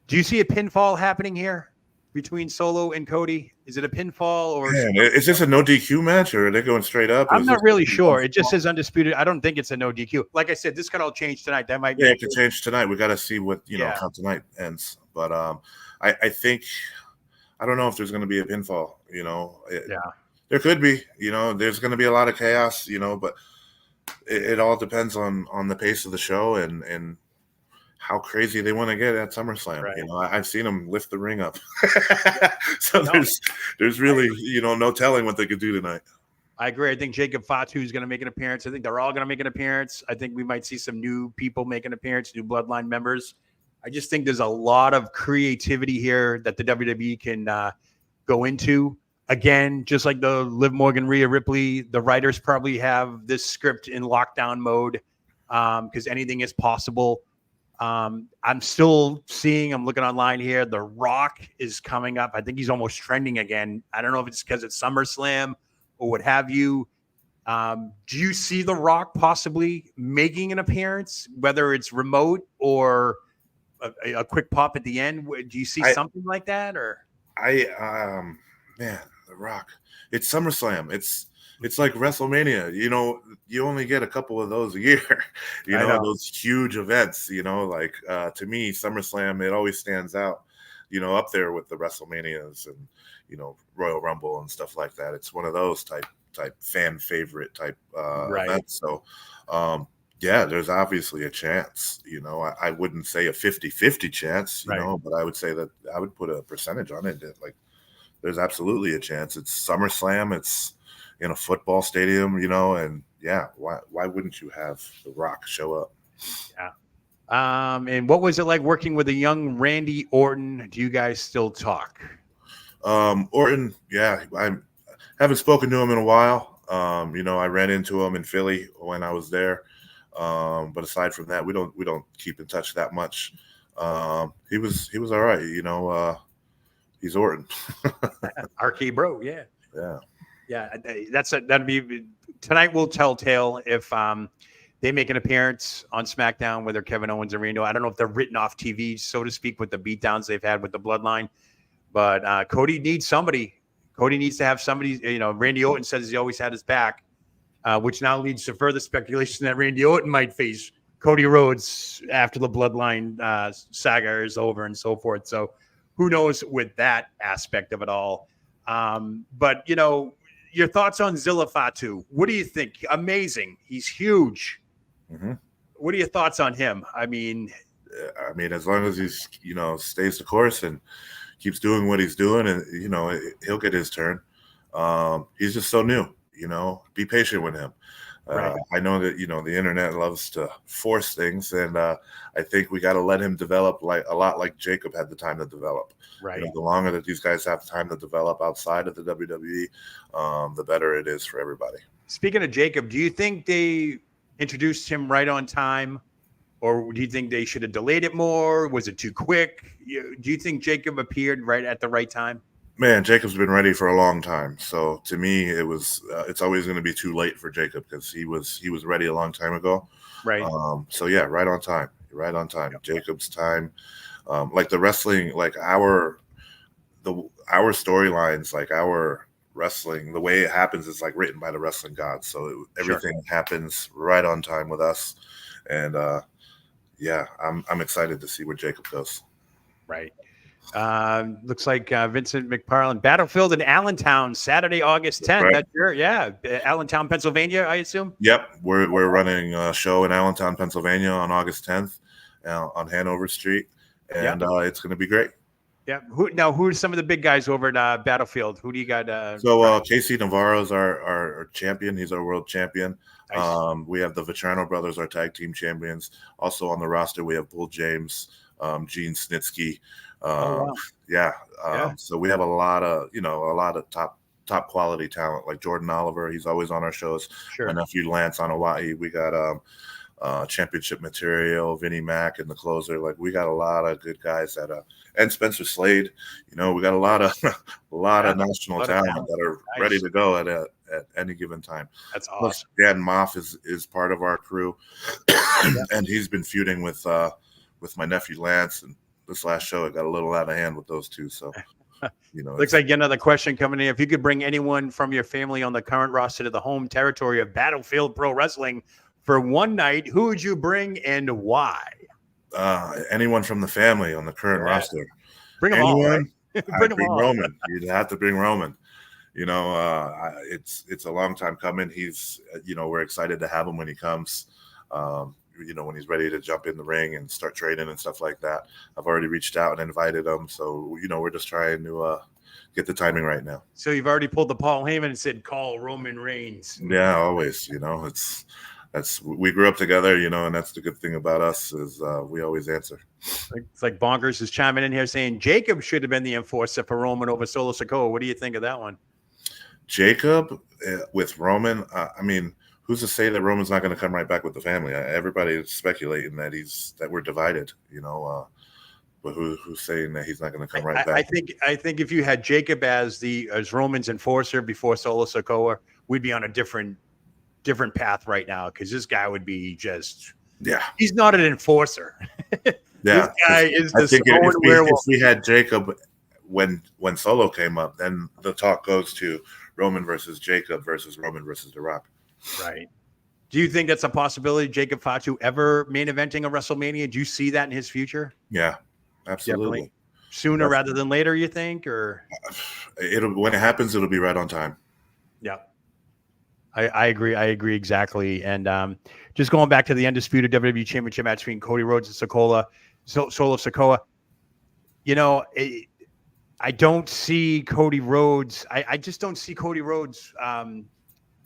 do you see a pinfall happening here between Solo and Cody? Is it a pinfall or is this a no DQ match or are they going straight up? I'm not really sure. It just says undisputed. I don't think it's a no DQ. Like I said, this could all change tonight. That might it could change tonight. We got to see what how tonight ends. But I think I don't know if there's going to be a pinfall. You know, there could be. You know, there's going to be a lot of chaos. You know, but it all depends on the pace of the show and how crazy they want to get at SummerSlam. Right. You know, I've seen them lift the ring up. So there's really, no telling what they could do tonight. I agree. I think Jacob Fatu is going to make an appearance. I think they're all going to make an appearance. I think we might see some new people make an appearance, new Bloodline members. I just think there's a lot of creativity here that the WWE can go into. Again, just like the Liv Morgan, Rhea Ripley, the writers probably have this script in lockdown mode because anything is possible. I'm still seeing, I'm looking online here, The Rock is coming up. I think he's almost trending again. I don't know if it's because it's SummerSlam or what have you. Do you see The Rock possibly making an appearance, whether it's remote or a quick pop at the end? Do you see something like that? Or man, The Rock. It's SummerSlam. It's like WrestleMania. You only get a couple of those a year. Those huge events. Like to me, SummerSlam, it always stands out. Up there with the WrestleManias and Royal Rumble and stuff like that. It's one of those type fan favorite type events. So there's obviously a chance. I wouldn't say a 50-50 chance. But I would say that I would put a percentage on it. Like there's absolutely a chance. It's SummerSlam. It's in a football stadium, and why wouldn't you have The Rock show up? Yeah. And what was it like working with a young Randy Orton? Do you guys still talk? Orton, I haven't spoken to him in a while. I ran into him in Philly when I was there. But aside from that, we don't keep in touch that much. He was all right, he's Orton. RK Bro, yeah. Yeah. Yeah, that'd be tonight. We'll tell tale if they make an appearance on SmackDown, whether Kevin Owens or Randy. I don't know if they're written off TV, so to speak, with the beatdowns they've had with the Bloodline. But Cody needs somebody. Cody needs to have somebody. Randy Orton says he always had his back, which now leads to further speculation that Randy Orton might face Cody Rhodes after the Bloodline saga is over and so forth. So who knows with that aspect of it all. But your thoughts on Zilla Fatu? What do you think? Amazing. He's huge. Mm-hmm. What are your thoughts on him? I mean, as long as he's, stays the course and keeps doing what he's doing, and he'll get his turn. He's just so new. Be patient with him. Right. I know that the internet loves to force things, and I think we got to let him develop like a lot like Jacob had the time to develop. Right. The longer that these guys have time to develop outside of the WWE, the better it is for everybody. Speaking of Jacob, do you think they introduced him right on time, or do you think they should have delayed it more? Was it too quick? Do you think Jacob appeared right at the right time? Man, Jacob's been ready for a long time. So to me, it's always going to be too late for Jacob because he was ready a long time ago. Right. So yeah, right on time. Right on time. Jacob's time. Like the wrestling, like our storylines, like our wrestling, the way it happens is like written by the wrestling gods. So everything happens right on time with us. And yeah, I'm excited to see where Jacob goes. Right. Looks like Vincent McParland, Battlefield in Allentown, Saturday, August 10th. Right. That's your, Allentown, Pennsylvania, I assume. Yep, we're running a show in Allentown, Pennsylvania on August 10th on Hanover Street, and it's going to be great. Yeah. Who are some of the big guys over at Battlefield? Who do you got? Casey Navarro's our champion. He's our world champion. Nice. We have the Vetrano brothers, our tag team champions. Also on the roster, we have Bull James, Gene Snitsky. Wow. So we have a lot of top quality talent like Jordan Oliver. He's always on our shows. Sure. My nephew Lance Anoa'i. We got championship material, Vinnie Mac and the closer. Like we got a lot of good guys and Spencer Slade. We got a lot of national talent that are ready to go at any given time. That's awesome. Plus, Dan Moff is part of our crew, and he's been feuding with my nephew Lance. And this last show, it got a little out of hand with those two. So, looks like another question coming in. If you could bring anyone from your family on the current roster to the home territory of Battlefield Pro Wrestling for one night, who would you bring and why? Anyone from the family on the current roster. Bring them all. Right? Bring Roman. You'd have to bring Roman. It's a long time coming. He's, we're excited to have him when he comes. When he's ready to jump in the ring and start training and stuff like that. I've already reached out and invited him. So, we're just trying to get the timing right now. So you've already pulled the Paul Heyman and said, call Roman Reigns. Yeah, always, we grew up together, and that's the good thing about us is we always answer. It's like Bonkers is chiming in here saying Jacob should have been the enforcer for Roman over Solo Sikoa. What do you think of that one? Jacob with Roman, who's to say that Roman's not going to come right back with the family? Everybody is speculating that we're divided, but who's saying that he's not going to come right back? I think if you had Jacob as Roman's enforcer before Solo Sikoa, we'd be on a different path right now because this guy would be he's not an enforcer. This guy is the werewolf. If we had Jacob when Solo came up, then the talk goes to Roman versus Jacob versus Roman versus The Rock. Right. Do you think that's a possibility, Jacob Fatu ever main eventing a WrestleMania? Do you see that in his future? Yeah, absolutely. Definitely. Sooner rather than later, you think? Or when it happens, it'll be right on time. Yeah. I agree. I agree exactly. And just going back to the undisputed WWE Championship match between Cody Rhodes and Solo Sikoa, I don't see Cody Rhodes. I just don't see Cody Rhodes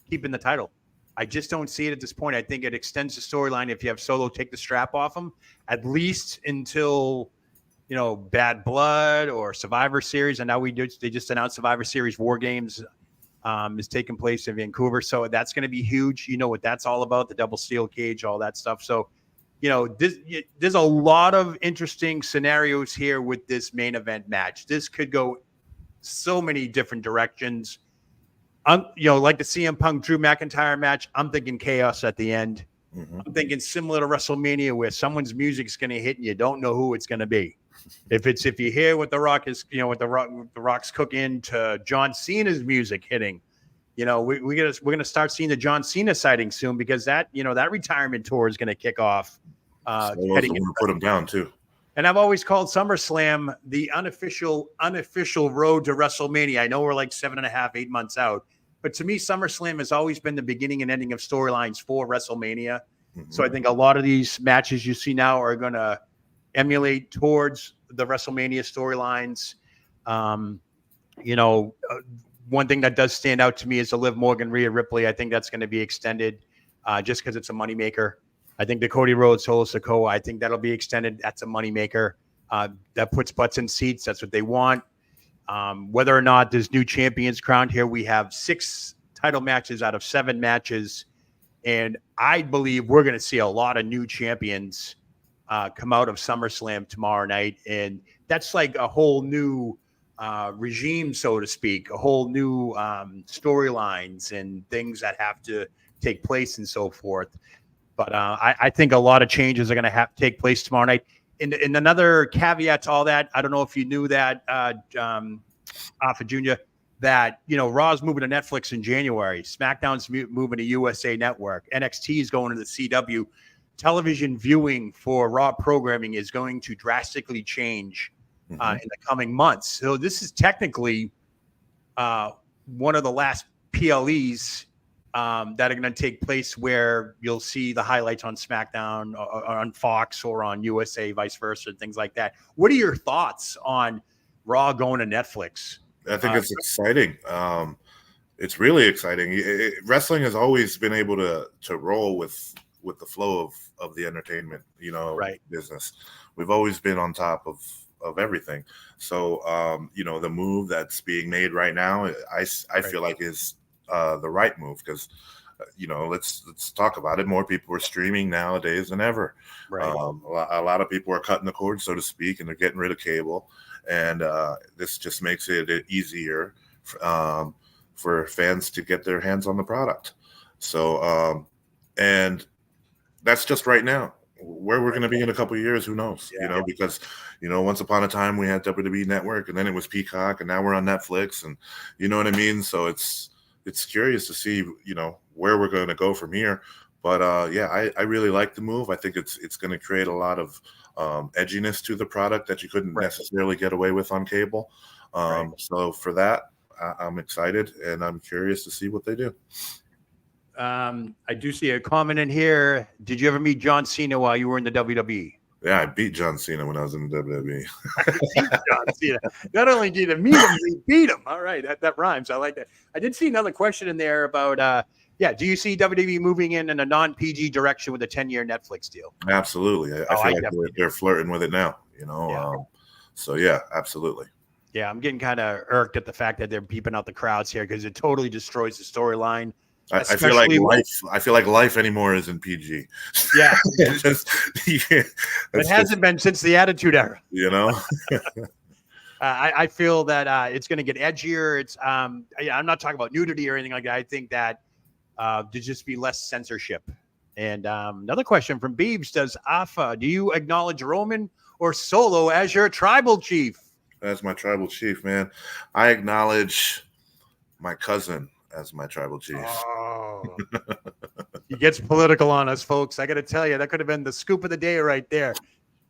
keeping the title. I just don't see it at this point. I think it extends the storyline if you have Solo take the strap off him, at least until, Bad Blood or Survivor Series. And now they just announced Survivor Series War Games is taking place in Vancouver. So that's going to be huge. You know what that's all about, the double steel cage, all that stuff. So, there's a lot of interesting scenarios here with this main event match. This could go so many different directions. Like the CM Punk Drew McIntyre match, I'm thinking chaos at the end. Mm-hmm. I'm thinking similar to WrestleMania where someone's music's going to hit and you don't know who it's going to be. If you hear what The Rock is, what the Rock's cooking to John Cena's music hitting, we're going to start seeing the John Cena sighting soon because that retirement tour is going to kick off. So put him down too. And I've always called SummerSlam the unofficial road to WrestleMania. I know we're like 7.5, 8 months out, but to me, SummerSlam has always been the beginning and ending of storylines for WrestleMania. Mm-hmm. So I think a lot of these matches you see now are going to emulate towards the WrestleMania storylines. One thing that does stand out to me is the Liv Morgan, Rhea Ripley. I think that's going to be extended. just because it's a moneymaker. I think the Cody Rhodes Solo Sikoa, I think that'll be extended. That's a moneymaker. That puts butts in seats. That's what they want. Whether or not there's new champions crowned here, we have 6 title matches out of 7 matches. And I believe we're going to see a lot of new champions come out of SummerSlam tomorrow night. And that's like a whole new regime, so to speak, a whole new storylines and things that have to take place and so forth. But I think a lot of changes are going to have to take place tomorrow night. And another caveat to all that, I don't know if you knew that, Afa Jr., that, Raw's moving to Netflix in January. SmackDown's moving to USA Network. NXT is going to the CW. Television viewing for Raw programming is going to drastically change in the coming months. So this is technically one of the last PLEs that are going to take place where you'll see the highlights on SmackDown or on Fox or on USA, vice versa, and things like that. What are your thoughts on Raw going to Netflix? I think it's exciting. It's really exciting. Wrestling has always been able to roll with the flow of the entertainment, business. We've always been on top of everything. So, the move that's being made right now, I feel like is the right move because, let's talk about it. More people are streaming nowadays than ever. Right. A lot of people are cutting the cord, so to speak, and they're getting rid of cable. And this just makes it easier for fans to get their hands on the product. So, and that's just right now. Where we're going to be in a couple of years, who knows? Yeah. Because once upon a time we had WWE Network, and then it was Peacock, and now we're on Netflix, and you know what I mean. So it's curious to see where we're going to go from here. But I really like the move. I think it's going to create a lot of edginess to the product that you couldn't necessarily get away with on cable. So for that, I'm excited, and I'm curious to see what they do. I do see a comment in here. Did you ever meet John Cena while you were in the WWE? Yeah, I beat John Cena when I was in the WWE. John Cena. Not only did you meet him, you beat him. All right, that rhymes. I like that. I did see another question in there about do you see WWE moving in a non-PG direction with a 10-year Netflix deal? Absolutely. I feel like they're flirting with it now, so yeah, absolutely. Yeah, I'm getting kind of irked at the fact that they're beeping out the crowds here because it totally destroys the storyline. I feel like life. I feel like life anymore isn't PG. Yeah, it hasn't been since the Attitude Era. I feel that it's going to get edgier. It's I'm not talking about nudity or anything like that. I think that to just be less censorship. And another question from Beebs: does Afa, do you acknowledge Roman or Solo as your tribal chief? As my tribal chief, man, I acknowledge my cousin as my tribal chief. Oh. He gets political on us, folks. I got to tell you, that could have been the scoop of the day right there.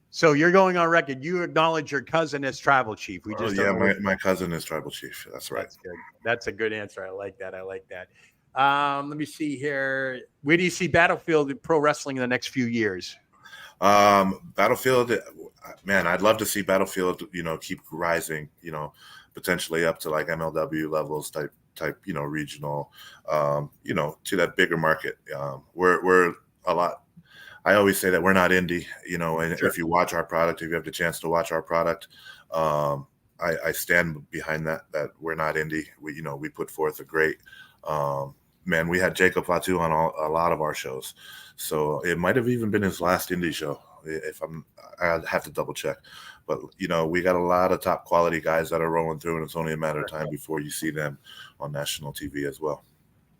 So you're going on record. You acknowledge your cousin as tribal chief. We just my cousin is tribal chief. That's right. That's good. That's a good answer. I like that. Let me see here. Where do you see Battlefield in pro wrestling in the next few years? Battlefield, man, I'd love to see Battlefield, keep rising, potentially up to like MLW levels type, regional, to that bigger market. We're a lot. I always say that we're not indie, and Sure. If you watch our product, if you have the chance to watch our product, I stand behind that we're not indie. We put forth a great, man, we had Jacob Fatu on a lot of our shows. So it might have even been his last indie show. I'd have to double check. But, we got a lot of top quality guys that are rolling through, and it's only a matter of time before you see them on national TV as well.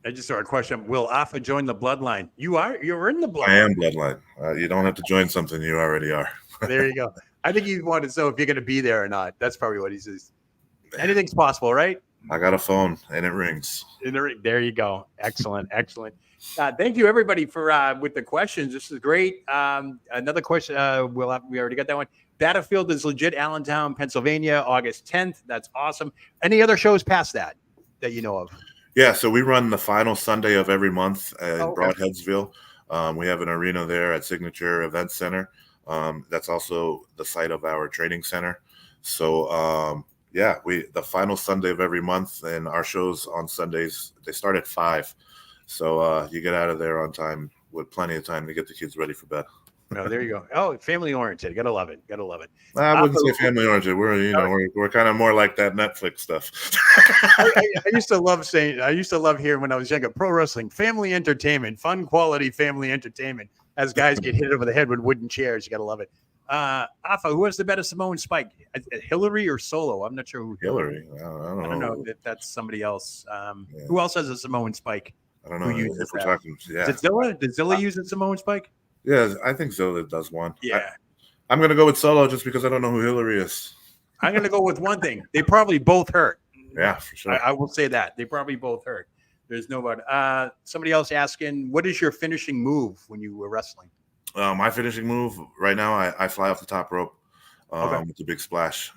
I just saw a question. Will Afa join the Bloodline? You're in the Bloodline. I am Bloodline. You don't have to join something, you already are. There you go. I think he wanted to know if you're going to be there or not. That's probably what he says. Anything's possible, right? I got a phone and it rings. There you go. Excellent. Thank you, everybody, for with the questions. This is great. Another question. We already got that one. Battlefield is legit, Allentown, Pennsylvania, August 10th. That's awesome. Any other shows past that you know of? Yeah, so we run the final Sunday of every month in Broadheadsville. We have an arena there at Signature Event Center. That's also the site of our training center. So, the final Sunday of every month, and our shows on Sundays, they start at 5. So you get out of there on time with plenty of time to get the kids ready for bed. Oh, there you go. Oh, family oriented. Gotta love it. Gotta love it. I wouldn't say family oriented. We're kind of more like that Netflix stuff. I used to love hearing when I was younger, pro wrestling, family entertainment, fun quality family entertainment. As guys get hit over the head with wooden chairs, you gotta love it. Afa, who has the better Samoan spike? Hillary or Solo? I'm not sure who. Hillary. I don't know if that's somebody else. Who else has a Samoan spike? I don't know. If we're talking, Did Zilla use a Samoan spike? Yeah, I think Zilla does one. Yeah. I'm going to go with Solo just because I don't know who Hillary is. I'm going to go with one thing. They probably both hurt. Yeah, for sure. I will say that. They probably both hurt. There's nobody. Somebody else asking, what is your finishing move when you were wrestling? My finishing move right now, I fly off the top rope with the big splash.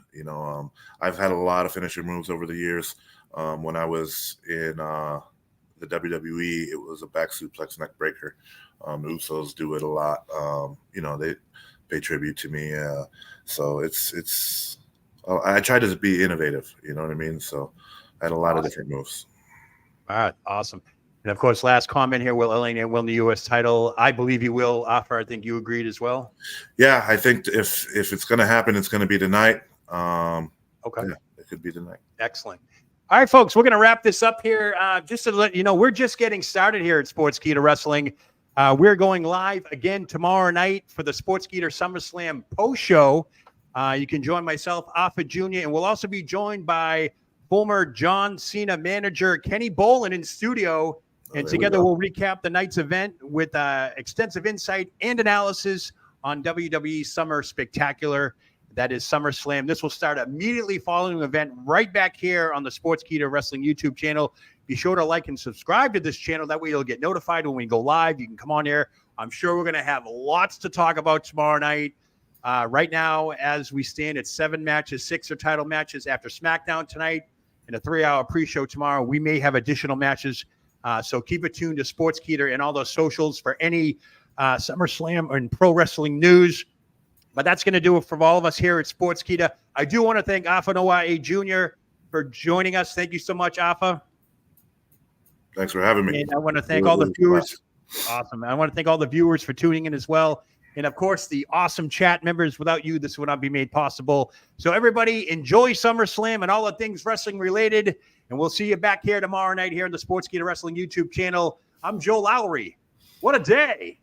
I've had a lot of finishing moves over the years. When I was in the WWE, it was a back suplex neck breaker. Usos do it a lot. They pay tribute to me. So it's I try to be innovative. You know what I mean? So I had a lot of different moves. All right. Awesome. And of course, last comment here, will Elena win the U.S. title? I believe you will. Afa, I think you agreed as well. Yeah, I think if it's going to happen, it's going to be tonight. Okay. Yeah, it could be tonight. Excellent. All right, folks, we're going to wrap this up here. Just to let you know, we're just getting started here at Sportskeeda Wrestling. We're going live again tomorrow night for the Sportskeeda SummerSlam post show. You can join myself, Afa Jr., and we'll also be joined by former John Cena manager Kenny Bolin in studio. And together we'll recap the night's event with extensive insight and analysis on WWE Summer Spectacular. That is SummerSlam. This will start immediately following the event right back here on the Sportskeeda Wrestling YouTube channel. Be sure to like and subscribe to this channel. That way you'll get notified when we go live. You can come on here. I'm sure we're going to have lots to talk about tomorrow night. Right now, as we stand, it's 7 matches, 6 are title matches after SmackDown tonight and a 3-hour pre-show tomorrow. We may have additional matches. So keep it tuned to Sportskeeda and all those socials for any SummerSlam and pro wrestling news. But that's going to do it for all of us here at Sportskeeda. I do want to thank Afa Anoa'i Jr. for joining us. Thank you so much, Afa. Thanks for having me. And I want to thank all the viewers. Awesome. I want to thank all the viewers for tuning in as well. And, of course, the awesome chat members. Without you, this would not be made possible. So, everybody, enjoy SummerSlam and all the things wrestling related. And we'll see you back here tomorrow night here on the Sportskeeda Wrestling YouTube channel. I'm Joe Lowry. What a day.